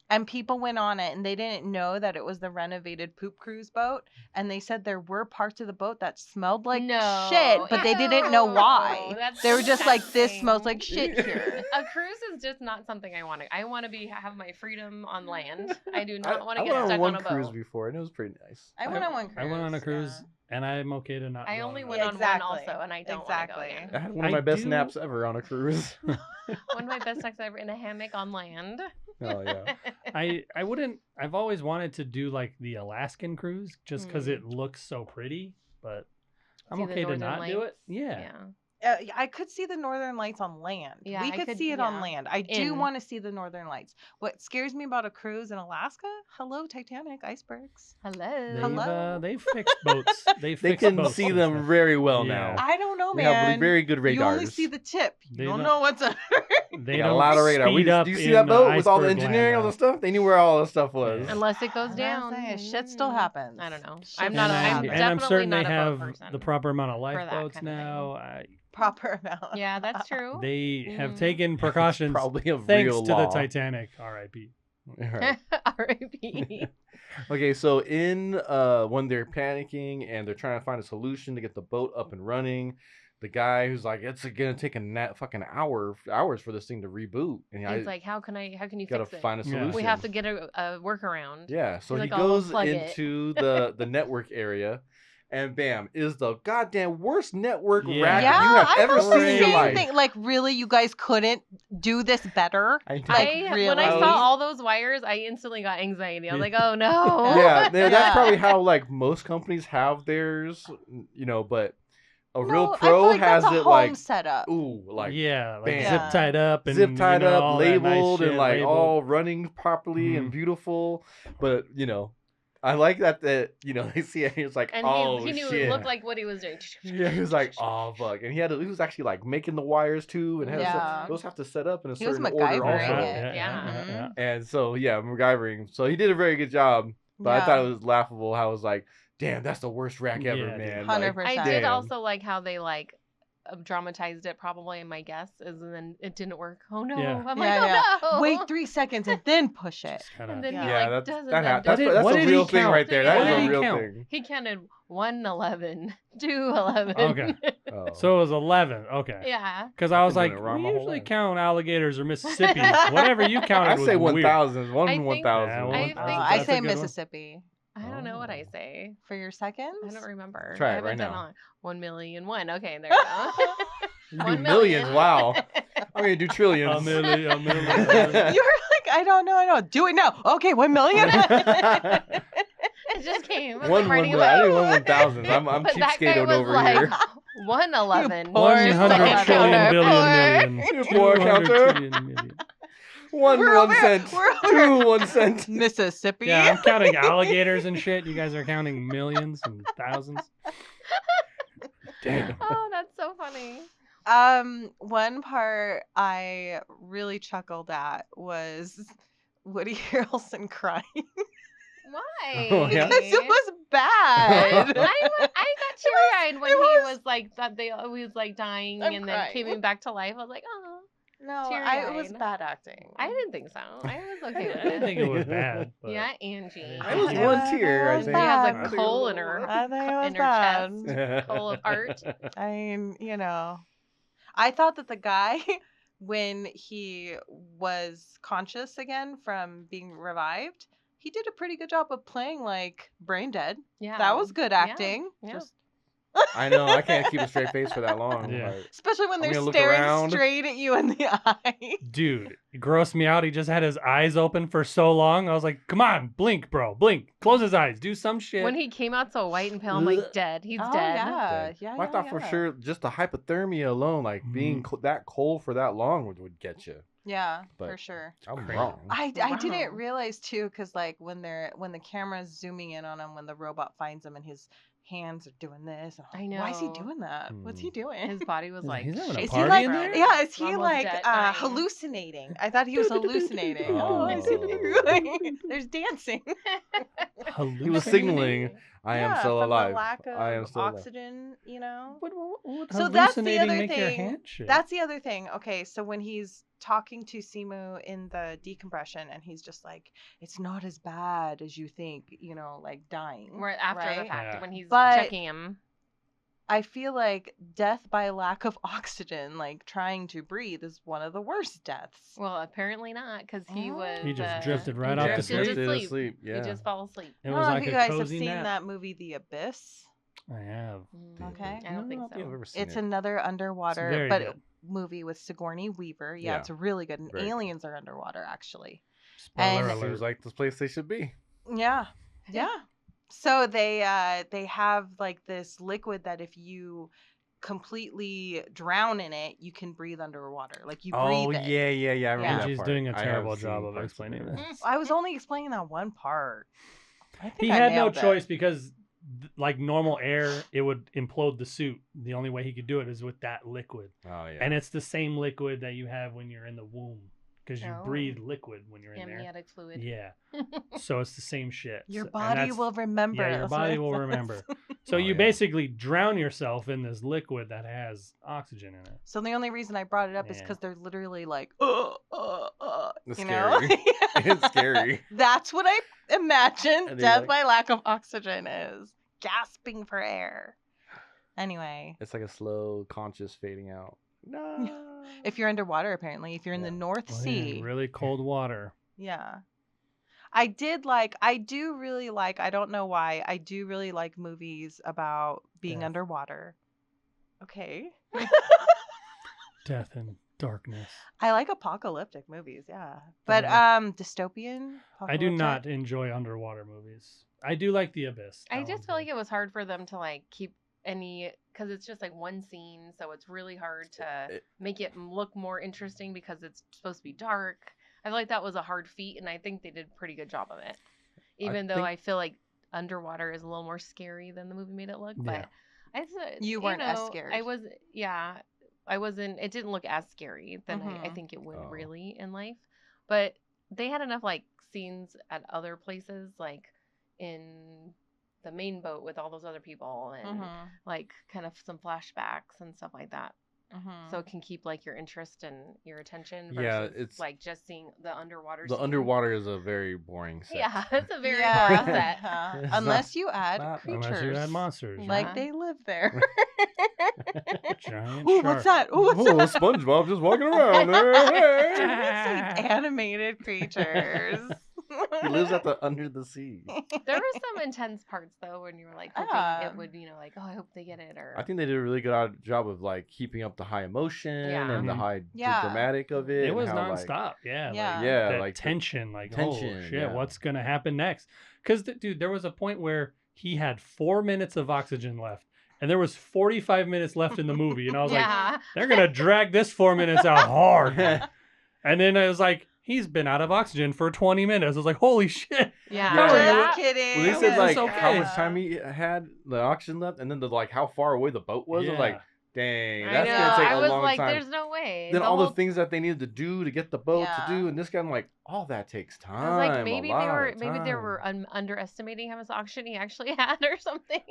And people went on it and they didn't know that it was the renovated poop cruise boat. And they said there were parts of the boat that smelled like No. shit, but they didn't know Ew. why. That's They were just like, this disgusting. smells like shit here. A cruise is just not something I want to. I want to have my freedom on land. I do I not want to I get went stuck on one on a cruise boat. before, and it was pretty nice. I went on one cruise. I went on a cruise, and I'm okay to not. I go only on went one. on Exactly. one also, and I don't Exactly. want to I go had one of I my best do- naps ever on a cruise. again. One of my best nights ever in a hammock on land. Oh yeah. I wouldn't. I've always wanted to do like the Alaskan cruise, just because it looks so pretty. But I'm See the okay to Northern not do Lights? it. Yeah. Yeah. I could see the Northern Lights on land. Yeah, we I could could- see it on yeah. land. I do In. want to see the Northern Lights. What scares me about a cruise in Alaska? Hello, Titanic, icebergs. They've, Hello. they've fixed boats. They fixed can boats see and them stuff. very well Yeah. now. I don't know, They have man. very good radars. You only see the tip. You They don't don't- know what's under. They They got a don't lot of radar. speed up Do you see in that boat with all the iceberg engineering, all land the stuff? They knew where all the stuff was. Yeah. Unless it goes I'm down. saying, shit still happens. I don't know. Shit I'm still not. happens. I'm and definitely I'm certain not they a boat have person. the proper amount of for that lifeboats kind of thing. now. Proper amount. Yeah, that's true. They have Mhm. taken precautions Probably a thanks real to law. the Titanic. R.I.P. All right. R.I.P. Okay, so in when they're panicking and they're trying to find a solution to get the boat up and running, the guy who's like, it's gonna take fucking hours for this thing to reboot, and I He's like, how can you gotta fix it? find a Yeah. solution. We have to get a workaround. Yeah, so He's he like, "Oh, we'll goes plug it." into the network area, and bam, is the goddamn worst network Yeah. racket Yeah, you have I ever thought the seen in your same life. thing. Like, really, you guys couldn't do this better? I know. Like, When I really? saw all those wires, I instantly got anxiety. I was like, oh no. Yeah, that's Yeah. probably how like most companies have theirs, but A No, real I pro feel like has that's a it home like setup. ooh, like yeah, like bam. zip Yeah. tied up and zip tied up, all that nice labeled, shit, and like labeled. all running properly and Mhm. beautiful. But I like that they see it. He's like, And oh he knew shit. it looked like what he was doing. Yeah, he was like, oh fuck, and he was actually like making the wires too, and Yeah. those have to set up in a He was certain order MacGyvering also. it. Yeah. And so yeah, MacGyvering. So he did a very good job, but I thought Yeah. it was laughable how it was like, damn, that's the worst rack ever, Yeah, dude. man. 100%. Like, I did damn. also like how they like dramatized it. Probably my guess is, and then it didn't work. Oh no! Yeah. I'm Yeah, like, oh no! Wait 3 seconds and then push it. Just kinda, And then he Yeah. like Yeah, does it. that's What a did he real thing count? right there. What That did is he a real count? thing. He counted 111, 211. Okay. Oh. So it was 11. Okay. yeah. Because I was been doing like, it wrong we my whole usually life. count alligators or Mississippi. Whatever you counted I was say weird. 1,000. I think- 1,000. Yeah, I well, think- I that's a say good one. Mississippi I don't know what I Oh. say. for your seconds. I don't remember. Try I it haven't right done now. all- 1,000,001. Okay, there you go. You do 1 millions. million. Wow. I'm gonna do trillions. A million, a million. You were like, I don't know. Do it now. Okay, 1 million. It just came. I'm One like writing I it did down. 1,000. I'm But that guy cheapskated was over like, here. 111. You poor 100 Second trillion counter. billion million. You poor 200 counter. trillion million. One We're over here. cent. We're over Two 1 cent. Mississippi. Yeah, I'm counting alligators and shit. You guys are counting millions and thousands. Damn. Oh, that's so funny. One part I really chuckled at was Woody Harrelson crying Why? Oh, yeah? because it was bad. I got teary-eyed when it he was- was like that. They always like dying I'm and then crying. came back to life. I was like, oh, No, it was Teary-eyed. bad acting. I didn't think so. I was okay with I didn't it. think it was bad. But Yeah, Angie. I was It one was- tear, it I was think. She has bad. a I think it coal was in her I think it was in her bad. chest, coal of heart. I mean, I thought that the guy, when he was conscious again from being revived, he did a pretty good job of playing like brain dead. Yeah, That was good acting. yeah. Just I know. I can't keep a straight face for that long. Yeah. Like, especially when I'm they're gonna look staring around. straight at you in the eye. dude, it grossed me out. He just had his eyes open for so long. I was like, come on, blink, bro. Blink. Close his eyes. Do some shit. When he came out so white and pale, I'm like, dead. He's Oh, dead. yeah, dead. yeah, I thought for sure just the hypothermia alone, like being that cold for that long would get you. Yeah, But- for sure. I'm Crazy. wrong. I didn't Wow. realize too, because like when the camera's zooming in on him, when the robot finds him and his hands are doing this. I Why is he know. doing that? What's he doing? His body was like, He's having a shaking Is he party like in there? yeah? Is he Almost like dead, dying. hallucinating? I thought he was hallucinating. Oh. I see. There's dancing. He was signaling, "I am Yeah, still from alive. The lack of I am still alive." oxygen, What So that's the hallucinating other make your thing. hand shit? That's the other thing. Okay, so when he's talking to Simu in the decompression, and he's just like, "It's not as bad as you think," like dying. right after the right? fact Yeah. when he's But- checking him. I feel like death by lack of oxygen, like trying to breathe, is one of the worst deaths. Well, apparently not, because he Oh. was. He just drifted he right off to drifted sleep. to Drifted sleep. Yeah. He just fell asleep. It I was don't know like if you a guys have cozy seen nap. that movie, The Abyss. I have. Okay. I don't think think I've so. ever seen It's it. another underwater, very but good. movie with Sigourney Weaver. Yeah, Yeah. it's really good. And Very good. aliens are underwater, actually. Spoiler And- alert. Seems like the place they should be. Yeah. Yeah. So they have like this liquid that if you completely drown in it, you can breathe underwater. Like you Oh breathe it. yeah. I remember Yeah. that Angie's part. doing a I have terrible seen job of parts explaining it. this. I was only explaining that one part. I think He I had no nailed it. choice because, like normal air, it would implode the suit. The only way he could do it is with that liquid, Oh yeah. and it's the same liquid that you have when you're in the womb, because you Oh. breathe liquid when you're in there. Amniotic fluid. Yeah, so it's the same shit. Your So- and body that's- will remember. Yeah, your That's what body it will says. remember. So Oh, you yeah. basically drown yourself in this liquid that has oxygen in it. So the only reason I brought it up is Yeah. because they're literally like, It's you know? scary. It's scary. That's what I imagine And they're death like- by lack of oxygen is. Gasping for air. Anyway, It's like a slow, conscious fading out. No. if you're underwater, apparently, if you're in the Yeah. North Well, yeah, Sea, really cold water. yeah. I do really like, I don't know why, I do really like movies about being Death. underwater. Okay. Death and darkness. I like apocalyptic movies, yeah. But dystopian? I do apocalyptic? not enjoy underwater movies. I do like The Abyss. I That just one's feel like good. it was hard for them to like keep any, because it's just like one scene, so it's really hard to It- make it look more interesting because it's supposed to be dark. I feel like that was a hard feat, and I think they did a pretty good job of it. Even though think- I feel like underwater is a little more scary than the movie made it look, Yeah. but You weren't as scared. I was, yeah, I wasn't. It didn't look as scary than I Mhm. think it would Oh. really in life, but they had enough like scenes at other places, like in the main boat with all those other people, and like kind of some flashbacks and stuff like that. So it can keep like your interest and your attention versus Yeah, it's- like just seeing the underwater The scene. underwater is a very boring set. Yeah, it's a very Yeah. boring set. It's Unless you add not- creatures. Unless you had monsters. Yeah. Like they live there. Giant Ooh, shark. what's that? Ooh, what's Oh, that? SpongeBob just walking around there. Did Hey. we say animated creatures? He lives at the under the sea. There were some intense parts though when you were like hoping it would, like, oh, I hope they get it, or I think they did a really good job of like keeping up the high emotion Yeah. and the Mhm. high Yeah. dramatic of it. It and was how, like, nonstop. Yeah. Yeah. Like, Yeah, that like the tension. Like, tension, oh shit, yeah. what's gonna happen next? Because dude, there was a point where he had 4 minutes of oxygen left, and there was 45 minutes left in the movie, and I was like, yeah, they're gonna drag this 4 minutes out hard. And then I was like, he's been out of oxygen for 20 minutes. I was like, holy shit. yeah. Yeah, That- Just kidding. Well, they How said is like this okay? how much time he had the oxygen left, and then the like how far away the boat was. I was like, dang, I that's know. gonna take I a was long like, time. there's no way. Then The all the whole- things that they needed to do to get the boat Yeah. to do, and this guy, I'm like, all that takes time. I was like, a maybe lot they of were time. underestimating how much oxygen he actually had or something.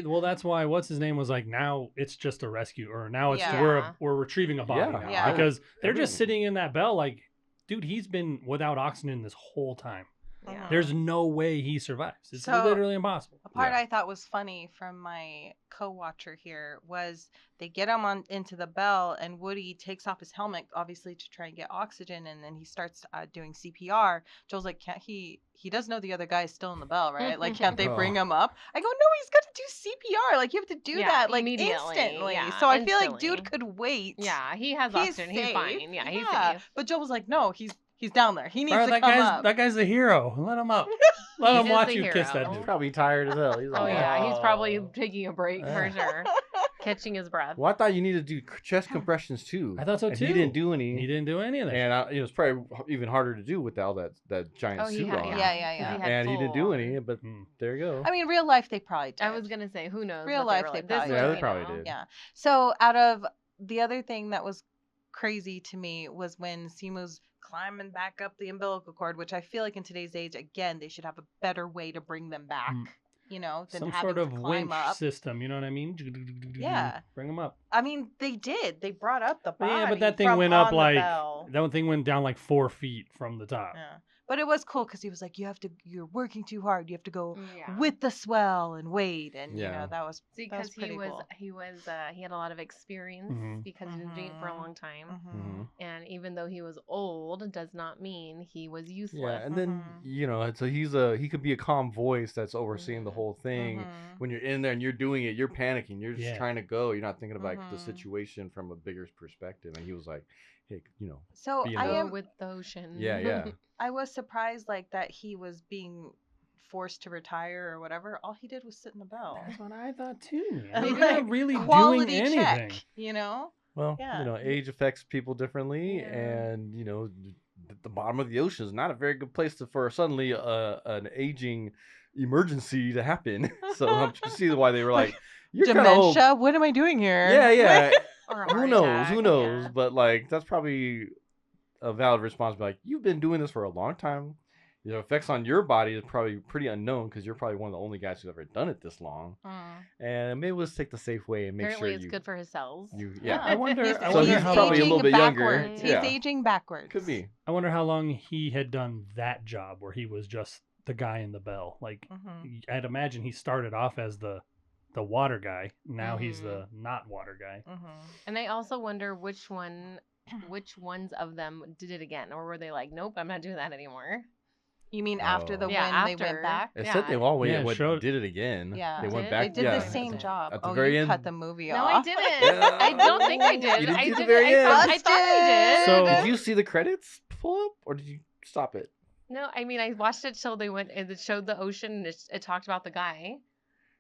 Well, that's why what's his name was like, now it's just a rescue, or now it's Yeah. we're retrieving a body Yeah. now. Yeah. Because they're just Everything. sitting in that bell like, dude, he's been without oxygen this whole time. Yeah. There's no way he survives. It's So- literally impossible. A part Yeah. I thought was funny from my co-watcher here was they get him on into the bell, and Woody takes off his helmet, obviously to try and get oxygen, and then he starts doing CPR. Joel's like, can't he? He does know the other guy's still in the bell, right? Like, can't they bring Oh. him up? I go, no, he's gonna do CPR. Like, you have to do Yeah, that like immediately. instantly. Yeah, So I feel like instantly. dude could wait. Yeah, he has He's oxygen. He's safe. fine. Yeah, he's Yeah. safe. But Joel was like, no, he's down there. He needs Bro, to that come guy's up. that guy's the hero. Let him up. Let He him is watch the you kiss that hero. He's dude. probably tired as hell. He's like, Oh yeah, he's probably "Oh." taking a break for sure, catching his breath. Well, I thought you needed to do chest compressions too. I thought so And too. He didn't do any. He didn't do anything. And it's probably even harder to do with all that giant Oh, he suit had, on. Yeah. And he didn't do any, but Hmm. there you go. I mean, real life, they probably did. I was gonna say, who knows? Real what life, were they like. probably This did. was, Yeah, they you probably know, did. Yeah. So out of the other thing that was crazy to me was when Simu's climbing back up the umbilical cord, which I feel like in today's age, again, they should have a better way to bring them back. Mm. You know, than Some having sort of to climb winch up. system, you know what I mean? Yeah. Bring him up. I mean, they did. They brought up the body. Yeah, but that thing from went up on the like bell. that thing went down like 4 feet from the top. Yeah. But it was cool because he was like, you're working too hard. You have to go Yeah. with the swell and wait. And, you Yeah. know, that was because he pretty was cool. he had a lot of experience Mhm. because he's been doing it for a Mhm. long time. Mm-hmm. And even though he was old, does not mean he was useless. Yeah, and then Mhm. so he could be a calm voice that's overseeing the Mhm. whole thing. Mhm. When you're in there and you're doing it, you're panicking. You're just Yeah. trying to go. You're not thinking about the Mhm. situation from a bigger perspective. And he was like, "Hey, So Be in I the- Go am. with the ocean. yeah, yeah." I was surprised like that he was being forced to retire or whatever. All he did was sit in the bell. That's what I thought too. Man. And, He's like, not really doing Quality anything. check, you know? Well, Yeah. age affects people differently, Yeah. and the bottom of the ocean is not a very good place for suddenly an aging emergency to happen. So I'm just see why they were like, "You're kind of old." Dementia? What am I doing here? Yeah, yeah. Or a Who heart knows? attack, Who knows? yeah. But like, that's probably a valid response. Like, you've been doing this for a long time. The effects on your body is probably pretty unknown because you're probably one of the only guys who's ever done it this long. Mm. And maybe let's take the safe way and make Apparently, sure it's good for his cells. Yeah, I wonder. He's, I So wonder he's how probably a aging little bit younger. backwards. Yeah. He's aging backwards. could be. I wonder how long he had done that job where he was just the guy in the bell. Like Mhm. I'd imagine he started off as the water guy. Now he's Mhm. the not water guy. Mhm. And I also wonder which ones of them did it again, or were they like, nope, I'm not doing that anymore. You mean after the Oh. Yeah, win, they after. went back? It Yeah. said they all Yeah, it showed- did it again. Yeah. They went Did? back. They did yeah. the same job. At the Oh, very you end. cut the movie No, off. I didn't. I don't think I did. You didn't I see the didn't. very end? I thought I did. So- Did you see the credits pull up, or did you stop it? No, I mean I watched it till they went and it showed the ocean and it talked about the guy.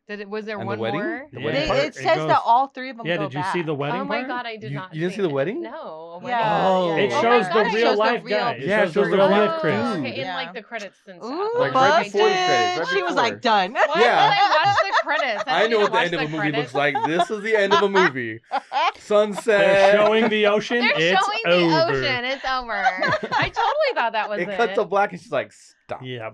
Was there And the one wedding? more? The Yeah. wedding It part? says goes- that all three of them Yeah, go did you back. see the wedding Oh my part? god, I did not. You didn't see see the wedding? No. A wedding? Yeah, Oh. It yeah. shows my the God, it real shows the life real- guy. It Yeah, shows the shows the real real life life Chris. Oh, dude. okay, in Yeah. like the credits and stuff. Ooh, Like, Oh, right I before the did. credits, right She was before. like, done. Why Yeah. did I watch the credits? I know what the watch end of a movie credits. looks like. This is the end of a movie. Sunset. They're showing the ocean. They're It's showing the over. ocean. It's over. I totally thought that was It it. cuts to black and she's like, stop. Yeah.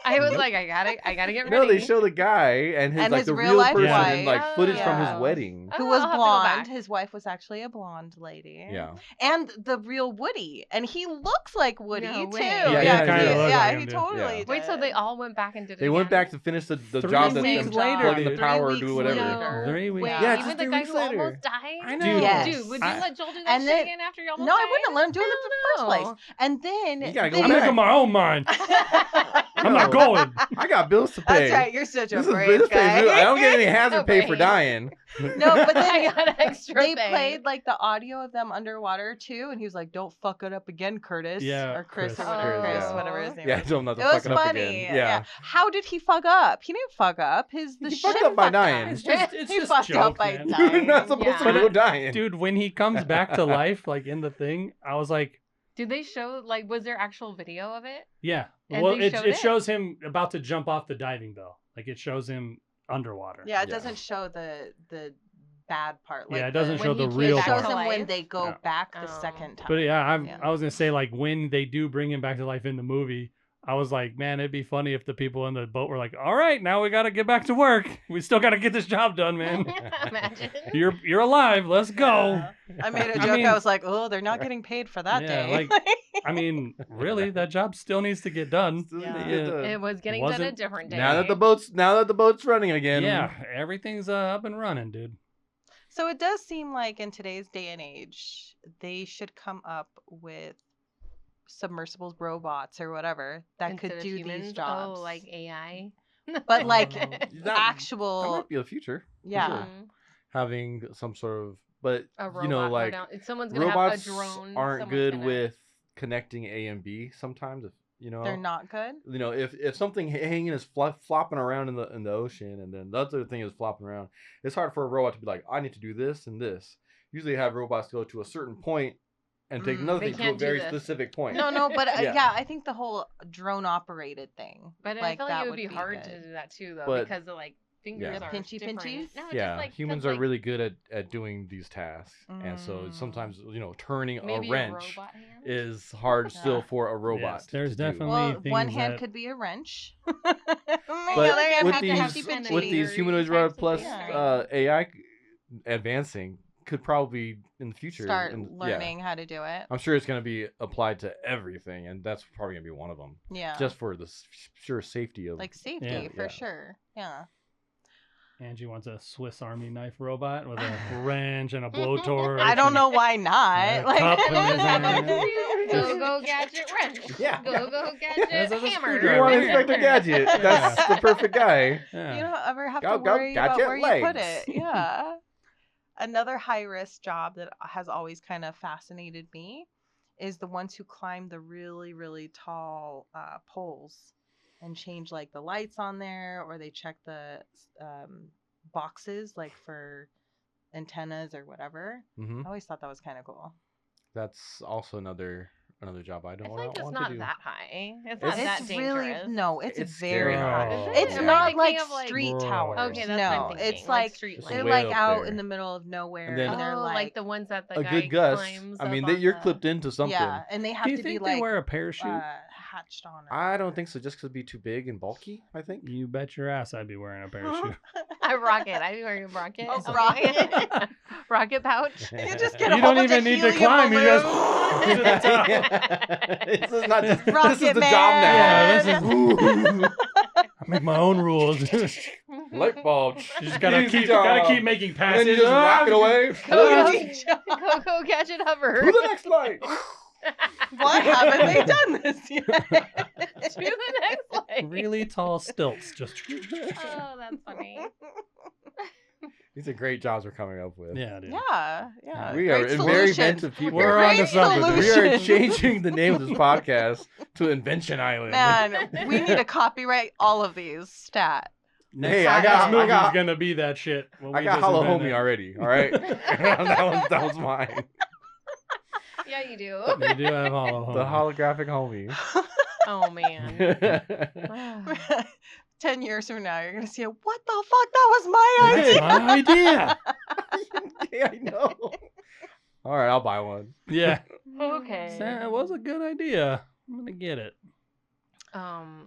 I was Nope. like, I gotta get ready. No, they show the guy and his And like his the real real life person wife. and like footage from his Yeah. wedding. Who Oh, was I'll have to go blonde. back. His wife was actually a blonde lady. Yeah. And the real Woody. And he looks like Woody, No too. way. Yeah, he kinda he, looked yeah, like he him, dude. totally Yeah. did. Wait, so they all went back and did it They went again? back to finish the 3 job that weeks them later, plugging the dude. power or 3 do weeks whatever. later. 3 weeks. Wait, Yeah, even just the 3 guy weeks who later. almost died? I know. Dude, Yes. Dude, would you I- let Joel do that and shit then- again after you almost No, died? I wouldn't let him do it in the first place. No. And then You gotta go they- I'm back. making my own mind. I'm not No. going. I got bills to pay. That's right. You're such a This is brave this guy. pays. I don't get any hazard No pay for brain. dying. No, but I then got extra they pay. played like the audio of them underwater too, and he was like, "Don't fuck it up again, Curtis." Yeah, or Chris, Chris. or whatever, Chris, Chris, yeah. whatever his name Yeah, I was. told him not It to was fuck it up funny. again. Yeah. How did he fuck up? He didn't fuck up. The He ship fucked up by fucked dying. It's just, it's He just fucked joke, up by man. dying. You're not supposed Yeah. to go dying. Dude, when he comes back to life, like in the thing, I was like, Did they show, like, was there actual video of it? yeah. And Well, they it showed it? shows him about to jump off the diving bell. Like it shows him underwater. Yeah, it Yeah. doesn't show the bad part. Like Yeah, it doesn't When show he the came real It back shows to part. him when life? they go Yeah. back the Oh. second time. But yeah, Yeah. I was gonna say like when they do bring him back to life in the movie, I was like, man, it'd be funny if the people in the boat were like, all right, now we gotta get back to work. We still gotta get this job done, man. Imagine. You're alive. Let's go. Yeah. I made a I joke. I, mean- was like, "Oh, they're not getting paid for that Yeah, day." like, I mean, really, that job still needs to get done. Still Yeah. need to get done. It was getting done a Wasn't- different day. Now that the boat's running again. Yeah, everything's up and running, dude. So it does seem like in today's day and age, they should come up with submersible robots or whatever that Instead could of do humans, these jobs. Oh, like AI. But like That actual, might be the future. for yeah. sure. Having some sort of, but A robot you know, go like down. Someone's gonna robots have a drone. aren't someone's good gonna- with connecting A and B. Sometimes, if you know, They're not good. you know, if something hanging is flopping around in the ocean, and then the other thing is flopping around, it's hard for a robot to be like, I need to do this and this. Usually, have robots go to a certain point and take another They thing to a can't do very this. specific point. No, but Yeah. yeah, I think the whole drone operated thing. But I like, feel that like it would be hard good. to do that too, though, But- because the like fingers Yeah. are Pinchy different. pinchies? No, Yeah, just like humans 'cause, are like, really good at doing these tasks, and so Mm. sometimes turning maybe a wrench robot hand? is hard Yeah. still for a robot. Yes, there's to do. definitely Well, one things hand that- could be a wrench. But hand with have to have these pinchy with these or humanoid types robot of plus things. AI advancing could probably in the future Start yeah. learning how to do it. I'm sure it's going to be applied to everything, and that's probably going to be one of them, Yeah. just for the sure safety of. like safety Yeah. for Yeah. sure. Yeah. Angie wants a Swiss Army knife robot with a wrench and a blowtorch. I don't and- know why not. Yeah, like cup in his hand. Go gadget wrench. Yeah. Go gadget That's a hammer. screwdriver. You want Yeah. Inspector Gadget? That's the perfect guy. Yeah. you don't ever have Go, to go, worry about gadget where you put legs. it. Yeah. Another high risk job that has always kind of fascinated me is the ones who climb the really, really tall poles and change like the lights on there, or they check the boxes like for antennas or whatever. Hmm I always thought that was kind of cool. That's also another job I I don't feel like want it's to not do. that high. It's not It's that It's dangerous. really no, it's, It's very scary. high. Oh. It's I'm not thinking like of, like- street Bro. towers. Okay, that's no, what I'm thinking. it's like street It's they're way like up out there. in the middle of nowhere, And then- and they're oh, like, the ones that the A guy good gust. climbs I mean, up on you're the- clipped into something. yeah, and they have Do you to think be they like wear a parachute? hatched on. Or I don't whatever. think so. Just because it'd be too big and bulky. I think. You bet your ass I'd be wearing a parachute. A rocket. I'd be wearing a rocket. A Oh, rocket. rocket pouch. You just get You a whole don't bunch even of need to helium climb, you just- balloons. to the top. This is not just, this is Rocket the Man. job now. Yeah, this is. I make my own rules. you Light bulb. just gotta Easy keep job. making And passes. then you just rock it away. Easy job. Go gadget hover. To the next light. Why haven't they done this yet? To the next light. Really tall stilts. Just. Oh, that's funny. These are great jobs we're coming up with. Yeah, dude. Yeah. We are Great very solutions. inventive people. We're on to Great something. We are solutions. changing the name of this podcast to Invention Island. Man, we need to copyright all of these. Stat. Hey, Next movie's got gonna be that shit. when I we got just Hollow invent Homie it. already. All right, that was mine. Yeah, you do. You do have Hollow The Homie. holographic homie. Oh man. 10 years from now, you're gonna see it. What the fuck? That was my That's idea. my idea. Yeah, I know. All right, I'll buy one. Yeah. Okay. That was a good idea. I'm gonna get it.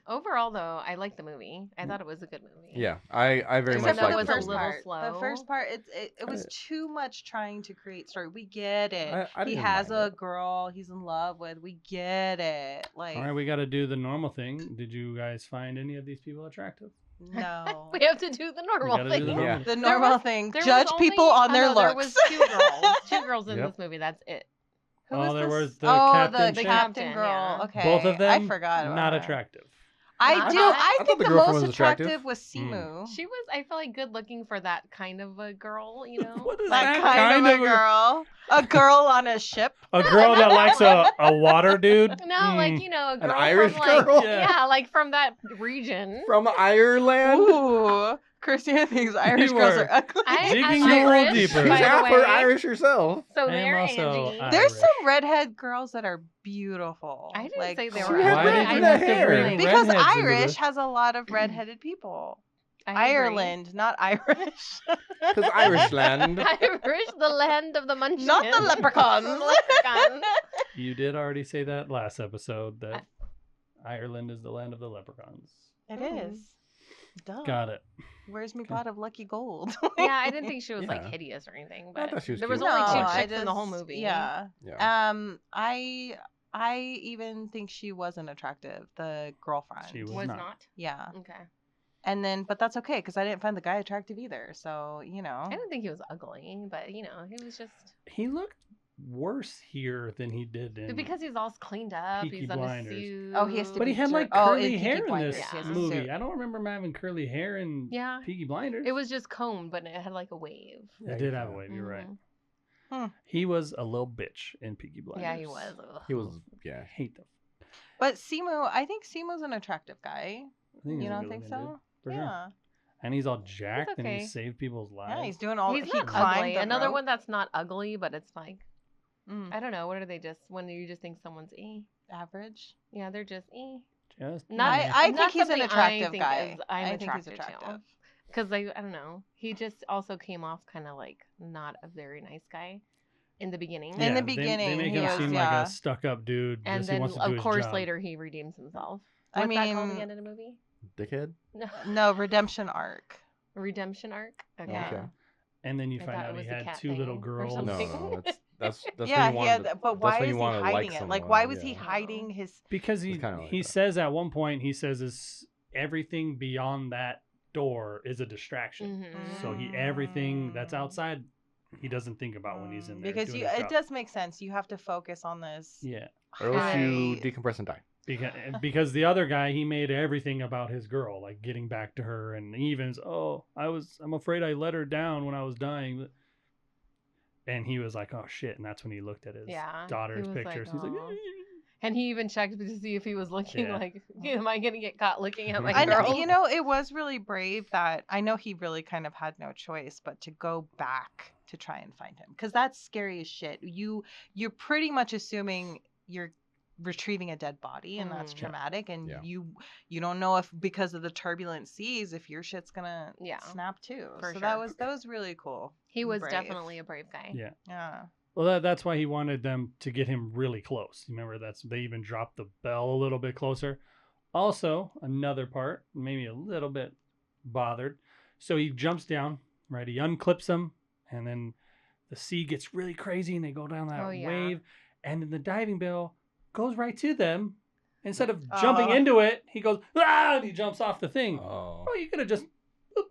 Overall though, I liked the movie. I thought it was a good movie. Yeah, I very Except much that like was the a first little one. slow. The first part, it was too much trying to create story. We get it. I He didn't has mind a it. girl he's in love with. We get it. Like, All right, we got to do the normal thing. Did you guys find any of these people attractive? no. We have to do the normal gotta do thing. the Yeah. normal. The There normal was- thing. There Judge was people only- on their no, looks. There was 2 girls. 2 girls in Yep. this movie. That's it. Who Oh, was there this? was the oh, captain the chick. captain Captain, girl. yeah. Okay. Both of them I forgot about not her. attractive. I Not do. bad. I I thought think the the girlfriend most was attractive. attractive was Simu. She was, I feel like, good looking for that kind of a girl, you know? What is That that kind of a girl. A girl on a ship. A girl that likes a water dude? No, like, you know, a girl Irish from, like, girl? yeah, like from that region. From Ireland. Ooh. Christina thinks Irish You girls were are ugly. digging I'm a little Irish, deeper. by She's the half way. her Irish herself. So I am there, also Angie. Irish. There's some redhead girls that are beautiful. I didn't like, say they She were has Why ugly. did I you didn't have to say bring they- because redheads into Irish this? has a lot of redheaded people. I agree. Ireland, not Irish. Because Irishland. Irish, the land of the munchkins. Not the leprechauns. The leprechauns. You did already say that last episode that Ireland is the land of the leprechauns. It Mhm. is. Duh. Got it. Where's my pot of lucky gold? Yeah, I didn't think she was like Yeah. hideous or anything, I but thought she was there was cute. only No, 2 I chicks in the whole just- movie. Yeah. Yeah. I even think she wasn't attractive. The girlfriend. She Was not. not. Yeah. Okay. And then, but that's okay because I didn't find the guy attractive either. So you know. I didn't think he was ugly, but you know, he was just He looked worse here than he did in. because he's all cleaned up. Peaky He's on Blinders. a suit. Oh, he has to But he be had like Oh, in curly Peaky hair in Blinders, this he has a movie. suit. I don't remember him having curly hair in Yeah. Peaky Blinders. It was just combed, but it had like a wave. It did have a wave. You're right. Mhm. He was a little bitch in Peaky Blinders. Yeah, he was. Ugh. He was, yeah. I hate them. But Simu, I think Simu's an attractive guy. I think he's You a don't good think looking so? dude, for sure. Yeah. And he's all jacked and okay. he saved people's lives. Yeah, he's doing all. He's he not climbed ugly. the Another rope. one that's not ugly, but it's like Mm, I don't know. What are they just when you just think someone's average. Yeah, they're just Just Not- I not think he's an something I attractive think guy. is- I'm I think he's attracted to. attractive. because I don't know. He just also came off kind of like not a very nice guy in the beginning. In the they beginning, make he him was, seem yeah. like a stuck-up dude. And just he then, wants to do of his course, job. later he redeems himself. I What's that called mean- again in the movie? Dickhead? No, No, redemption arc. redemption arc. Okay. Yeah. Okay. And then you I find thought it out was he the had cat 2 little thing or girls. No, something. no, that's Yeah, when you he had. wanted. But why that's when is you he wanted to hiding like it? someone. Like, why was he yeah. hiding his? Because he kinda like he that. says at one point, he says is everything beyond that door is a distraction. Mhm. So everything that's outside, he doesn't think about when he's in there. Because doing you, his it job. does make sense. You have to focus on this. Yeah. Or else you high- decompress and die. Because the other guy, he made everything about his girl, like getting back to her, and even I'm afraid I let her down when I was dying. And he was like, oh shit, and that's when he looked at his Yeah, he daughter's was like, pictures. He's like, "Aw." And he even checked to see if he was looking Yeah. like, am I gonna get caught looking at my I know, girl? you know, it was really brave that I know he really kind of had no choice but to go back to try and find him because that's scary as shit. You're pretty much assuming you're retrieving a dead body and that's Mhm. traumatic and Yeah. you don't know if because of the turbulent seas if your shit's gonna Yeah, snap too. for so sure. that was really cool. He was brave. definitely a brave guy. Yeah. Yeah. Well, that's why he wanted them to get him really close. Remember, they even dropped the bell a little bit closer. Also, another part made me a little bit bothered. So he jumps down, right? He unclips him, and then the sea gets really crazy, and they go down that Oh, yeah. wave, and then the diving bell goes right to them. Instead of jumping Oh. into it, he goes ah, and he jumps off the thing. Oh. Oh, you could have just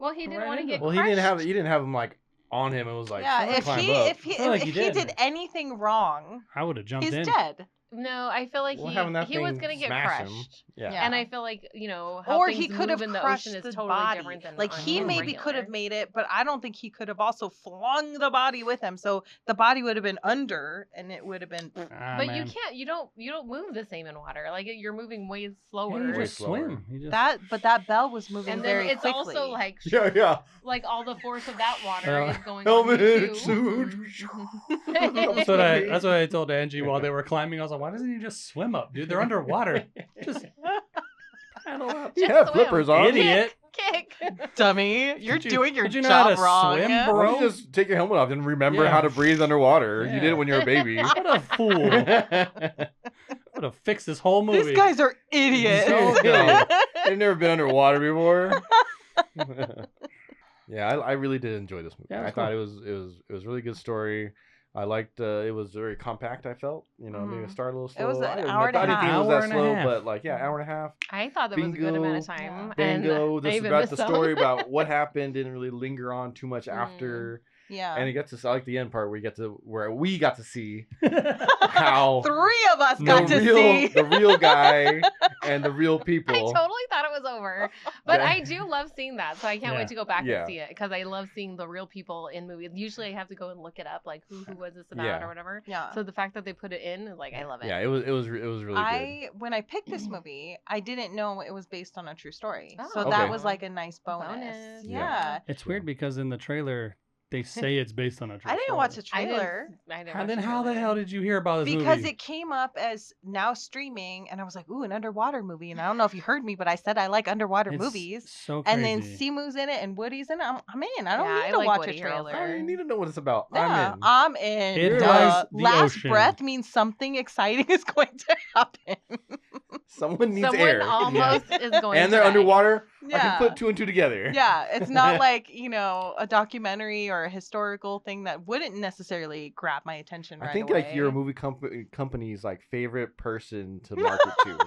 Well, he didn't Right want to into get it. Well, crushed. he didn't have him like on him. It was like yeah, if climb he up. if he I feel like if he he did. did anything wrong, I would have jumped he's in. dead. No, I feel like Well, having that he was thing gonna get smash him. crushed. Yeah. Yeah. And I feel like, how Or things he could move have in the crushed ocean is the totally body. different than Like he on maybe could have regular. made it, but I don't think he could have also flung the body with him. So the body would have been under, and it would have been. But you can't. You don't move the same in water. Like you're moving way slower. You Way just slower. swim. You just... But that bell was moving And then very it's quickly. also like Yeah. like all the force of that water is going Helmet on you too. suit. That's what I told Angie while they were climbing. I was like, why doesn't he just swim up, dude? They're underwater. Just paddle up. Just Yeah, swim. flippers on. Idiot. Kick. Dummy, you're Did you- doing your did you know how job to wrong. swim, Why bro? don't you just take your helmet off and remember Yeah. how to breathe underwater? You did Yeah. it when you were a baby. What a fool. Would have fixed this whole movie. These guys are idiots. So dumb. They've never been underwater before. Yeah, I really did enjoy this movie. Yeah, it was I thought cool. it was a really good story. I liked it was very compact. I felt maybe it started a little slow. It was an I hour and a I didn't think it was half. that Hour and a slow, half. but like hour and a half. I thought that was a good amount of time. Bingo. And I This is even about missed the some. story about what happened. Didn't really linger on too much after. Yeah. And it gets to I like the end part where we got to see how Three of us got to see. the real guy and the real I people. totally thought it was over. But Yeah. I do love seeing that. So I can't Yeah. wait to go back Yeah. and see it because I love seeing the real people in movies. Usually I have to go and look it up, like who was this about Yeah. or whatever. Yeah. So the fact that they put it in, like, I love it. Yeah, it was really good. When I picked this movie, I didn't know it was based on a true story. Oh. So that Okay. was like a nice bonus. Bonus. Yeah. It's weird because in the trailer, they say it's based on a true I didn't story. watch the I trailer. didn't And watch then the how the trailer. hell did you hear about this Because movie? it came up as now streaming, and I was like, "Ooh, an underwater movie." And I don't know if you heard me, but I said I like underwater It's movies. so crazy. And then Simu's in it, and Woody's in it. I'm in. I don't Yeah, need I to like watch Woody a also. trailer. I don't even need to know what it's about. Yeah, I'm in. I'm in. It Duh. was the Last ocean. breath means something exciting is going to happen. Someone needs Someone air. almost is going And to they're die. underwater. I Yeah. can put two and two together. Yeah, it's not like, a documentary or a historical thing that wouldn't necessarily grab my attention right I think away. like you're a movie company's like favorite person to market to.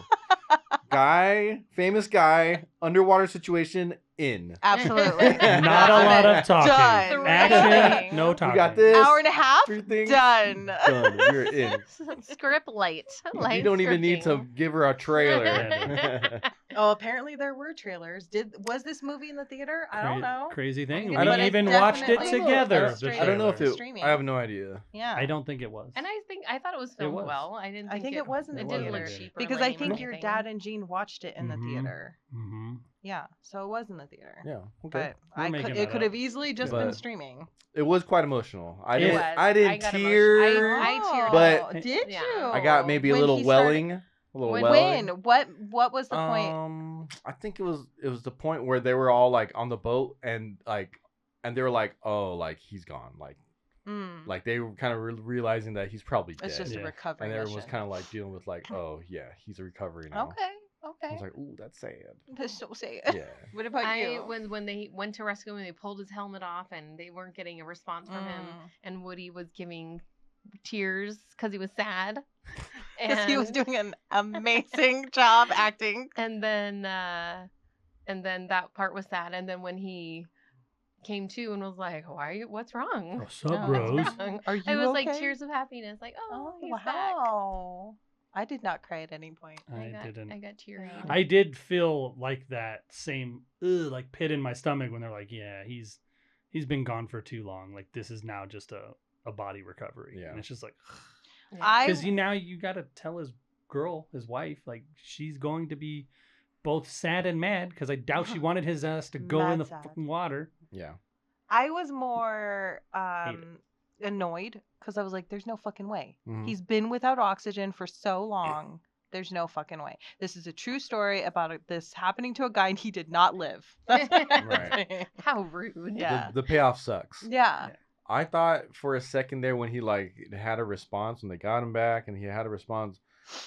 Famous guy, underwater situation, in. Absolutely. Not a lot of talking. Done. Action, no We talking. got this. Hour and a half? Three things. Done. Done. You're in. Script light. You don't even need to give her a trailer. Oh, apparently there were trailers. Was this movie in the theater? I don't know. Crazy thing. But We it's even watched it definitely together. a the straight I don't know if trailer. it. Streaming. I have no idea. Yeah. I don't think it was. And I thought it was filmed was. well. I didn't. I think it was in the It didn't theater. look cheap or Because I lame or think your anything. dad and Jean watched it in the Mhm. theater. Mm-hmm. Yeah, so it was in the theater. Yeah. Okay. But We're making it that could up. have easily just been But- streaming. It was quite emotional. I It didn't. was. I didn't got tear. emotional. I teared But- Oh, did Yeah. you? I got maybe a When little he started- welling. A little When- welling. What was the point? I think it was the point where they were all like on the boat and they were like, oh, like he's gone, like they were kind of realizing that he's probably dead. It's just Yeah. a recovery and everyone was mission. kind of like dealing with like, oh yeah, he's a recovery now. Okay. I was like, ooh, that's sad. That's so sad. Yeah. What about you? When they went to rescue him, they pulled his helmet off, and they weren't getting a response from him. And Woody was giving tears because he was sad. Because he was And- doing an amazing job acting. And then that part was sad. And then when he came to and was like, what's wrong? What's up, No. bros? Are you It was okay? like tears of happiness. Like, oh, Oh, he's back. wow. I did not cry at any point. I didn't. I got teary. Yeah. I did feel like that same like pit in my stomach when they're like, yeah, he's been gone for too long. Like this is now just a body recovery. Yeah. And it's just like, I because now you got to tell his wife, like she's going to be both sad and mad because I doubt she wanted his ass to go in Mad the sad. fucking water. Yeah. I was more Hate annoyed because I was like, there's no fucking way. Mhm. He's been without oxygen for so long. There's no fucking way. This is a true story about this happening to a guy and he did not live. That's what I'm Right. saying. How rude. Yeah. The payoff sucks. Yeah. I thought for a second there when he like had a response when they got him back and he had a response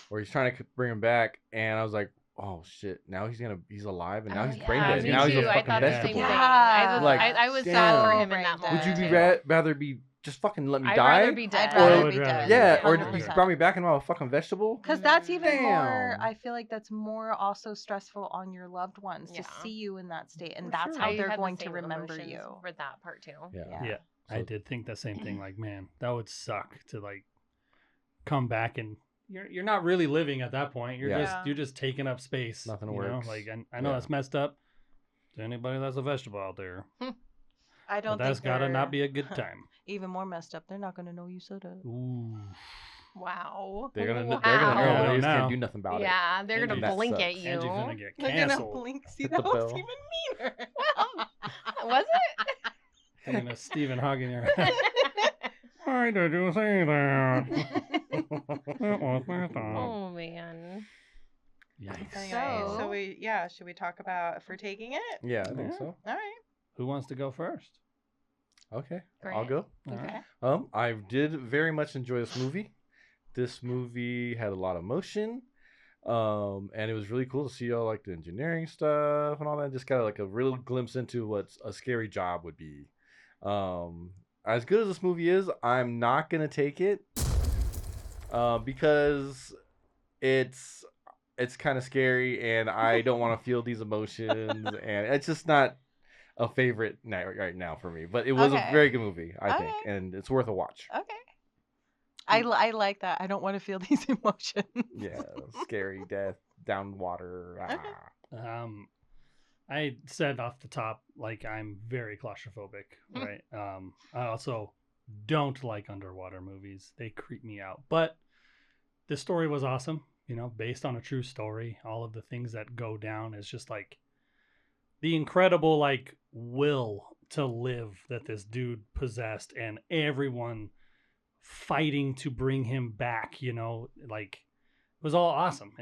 where he's trying to bring him back and I was like, oh shit, now he's alive and now Oh, he's yeah. brain dead. Me Now he's a too. I fucking thought the same vegetable. thing. Yeah. Like, I was sad for damn. him in that Would Would you moment. be too. rather be just fucking let me I'd die? rather be dead. I'd rather I be would rather dead. be Yeah, dead. or 100%. you brought me back and I'm a fucking vegetable. Because that's even more, Damn. I feel like that's more also stressful on your loved ones to Yeah. see you in that state. And For that's sure. how I they're had the going to same remember emotions you. for that part too. Yeah. Yeah. I So- did think the same thing. Like, man, that would suck to like come back and you're not really living at that point. You're Yeah. you're just taking up space. Nothing you know? works. Like I know Yeah. that's messed up. To anybody that's a vegetable out there, I don't but that's think gotta they're not be a good time. even more messed up. They're not going to know you soda. Ooh. Wow. They're gonna know. Wow. They just Now. can't do nothing about it. Yeah, they're And gonna that blink sucks. at you. Angie's gonna get They're going to canceled. blink. See, Hit that the was bell. even meaner. Was it? You're gonna Stephen Hawking in your head. Why did you say that? That was my thought. Oh man. Yikes. Anyway, So- so should we talk about if we're taking it? Yeah, I think Yeah. so. All right. Who wants to go first? Okay, I'll Grant. go. All Okay. right. I did very much enjoy this movie. This movie had a lot of motion, and it was really cool to see all like the engineering stuff and all that. Just got like a real glimpse into what a scary job would be. As good as this movie is, I'm not gonna take it because it's kind of scary, and I don't want to feel these emotions, and it's just not a favorite right now for me. But it was Okay. a very good movie, I think, Okay. and it's worth a watch. Okay. I like that. I don't want to feel these emotions. Yeah, scary death, down water. Ah. I said off the top, like I'm very claustrophobic, right? I also don't like underwater movies. They creep me out. But the story was awesome, you know, based on a true story. All of the things that go down is just like the incredible like will to live that this dude possessed, and everyone fighting to bring him back, you know, like it was all awesome.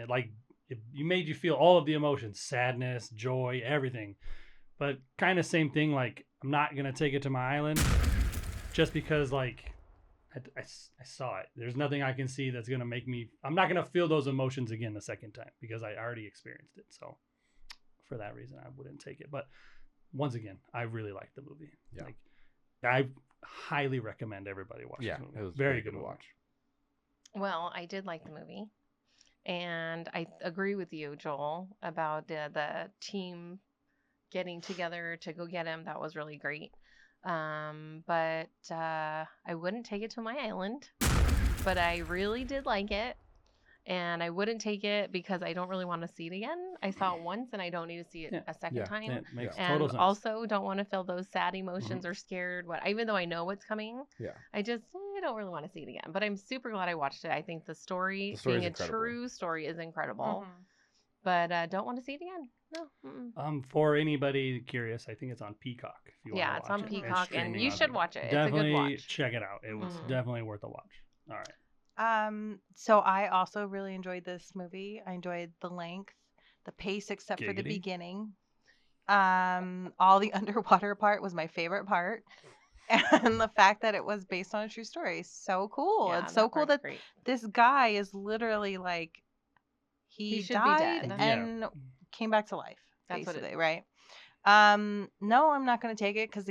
You made you feel all of the emotions, sadness, joy, everything. But kind of same thing, like I'm not going to take it to my island just because like I saw it. There's nothing I can see that's going to make me, I'm not going to feel those emotions again the second time because I already experienced it. So for that reason, I wouldn't take it. But once again, I really liked the movie. Yeah. Like I highly recommend everybody watch Yeah, this movie. it was very good good to movie. watch. Well, I did like the movie, and I agree with you, Joel, about the team getting together to go get him. That was really great. But I wouldn't take it to my island, but I really did like it. And I wouldn't take it because I don't really want to see it again. I saw it once and I don't need to see it Yeah. a second time. It makes And total sense. also don't want to feel those sad emotions or scared. Even though I know what's coming, Yeah. I don't really want to see it again. But I'm super glad I watched it. I think the story, The story being is a incredible. true story, is incredible. Mhm. But don't want to see it again. No. Mm-mm. For anybody curious, I think it's on Peacock. If you Yeah, want it's to watch on it. Peacock, and streaming you on should Peacock. watch it. It's Definitely a good watch. check it out. It was Mhm. definitely worth a watch. All right. So I also really enjoyed this movie. I enjoyed the length, the pace, except for the Giggity. beginning. All the underwater part was my favorite part, and the fact that it was based on a true story, so cool. Yeah, It's so cool part's that great. this guy is literally like he should be died dead. and came back to life. That's what it basically, is. right? No, I'm not going to take it because,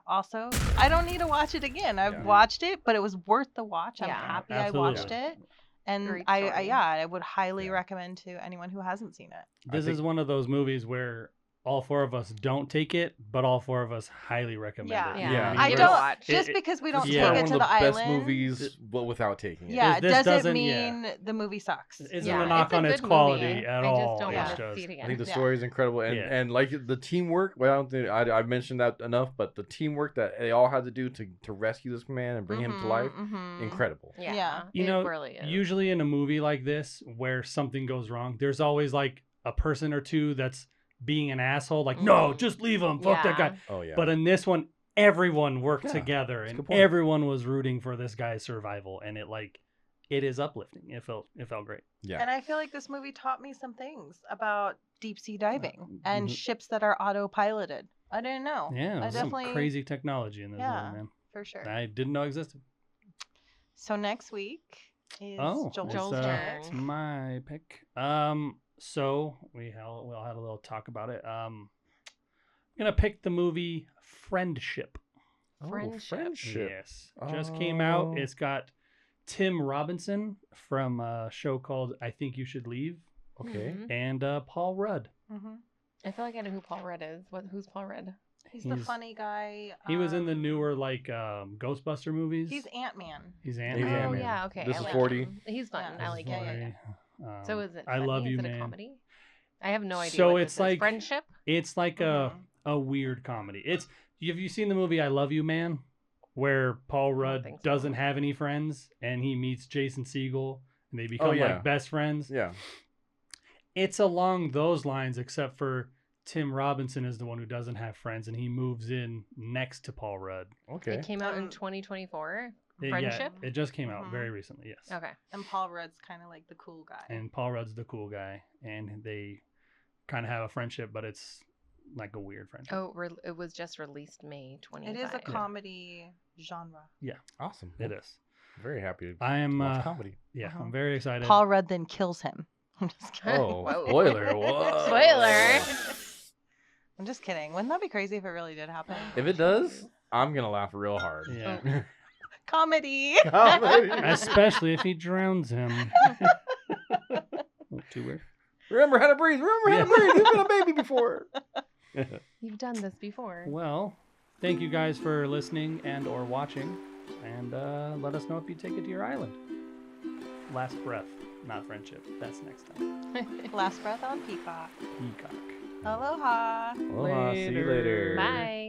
also, I don't need to watch it again. I've Yeah. watched it, but it was worth the watch. I'm Yeah. happy Absolutely. I watched it. And Great I story. I would highly Yeah. recommend to anyone who hasn't seen it. This is one of those movies where all four of us don't take it, but all four of us highly recommend Yeah. it. Yeah. You know what I Give mean? it a don't watch. just It- because we This don't is yeah. take probably it one to of the the best island. movies, but without taking it. Yeah, This doesn't doesn't- mean the movie sucks. Isn't Yeah, a knock it's a on its good quality movie. at I all. just don't Yeah. want It's to see just- it again. I think the Yeah. story is incredible, and Yeah. and like the teamwork. Well, I don't think I mentioned that enough, but the teamwork that they all had to do to rescue this man and bring him to life, incredible. Yeah, Yeah. You it know, really is. usually in a movie like this where something goes wrong, there's always like a person or two that's being an asshole, like, no, Mhm. just leave him, fuck that guy. Oh yeah, But in this one, everyone worked Yeah, together that's a and good point. everyone was rooting for this guy's survival, and it is uplifting. It felt great. yeah. And I feel like this movie taught me some things about deep sea diving and mhm. ships that are autopiloted. I didn't know. Yeah, I there's some definitely crazy technology in this Yeah. movie, man. for sure. I didn't know existed. So next week is Oh, Joel's Joel's it's, turn. it's my pick. So we all had a little talk about it. I'm gonna pick the movie Friendship. Oh, Friendship. Yes, just came out. Oh. It's got Tim Robinson from a show called I Think You Should Leave, Okay. Mhm. and Paul Rudd. Mm-hmm. I feel like I know who Paul Rudd is. Who's Paul Rudd? He's the funny guy. He was in the newer like Ghostbuster movies. He's Ant-Man. He's He's Ant-Man. Oh Ant-Man. yeah, okay. This I is like 40. him. He's fun. Yeah. I like him. Yeah. So is it? I Funny? love you, is it man. a comedy? I have no idea. So what it's this like is. Friendship. It's like a weird comedy. Have you seen the movie I Love You, Man? Where Paul Rudd think so. doesn't have any friends and he meets Jason Segel and they become like best friends. Yeah. It's along those lines, except for Tim Robinson is the one who doesn't have friends and he moves in next to Paul Rudd. Okay. It came out in 2024. Yeah, Friendship. it just came out very recently. Yes. Okay. And Paul Rudd's kind of like the cool guy. And Paul Rudd's the cool guy, and they kind of have a friendship, but it's like a weird friendship. Oh, it was just released May 25. It is a comedy genre. Yeah. Awesome. It is. Very happy. I am Watch comedy. Yeah, I'm very excited. Paul Rudd then kills him. I'm just kidding. Oh, Whoa. spoiler! Whoa. Spoiler. I'm just kidding. Wouldn't that be crazy if it really did happen? If it does, I'm gonna laugh real hard. Yeah. Comedy. Comedy. Especially if he drowns him. Too weird. Remember how to breathe. Remember how to breathe. You've been a baby before. You've done this before. Well, thank you guys for listening and or watching, and let us know if you take it to your island. Last breath, not friendship. That's next time. Last breath on Peacock. Peacock. Aloha. Aloha. See you later. Bye.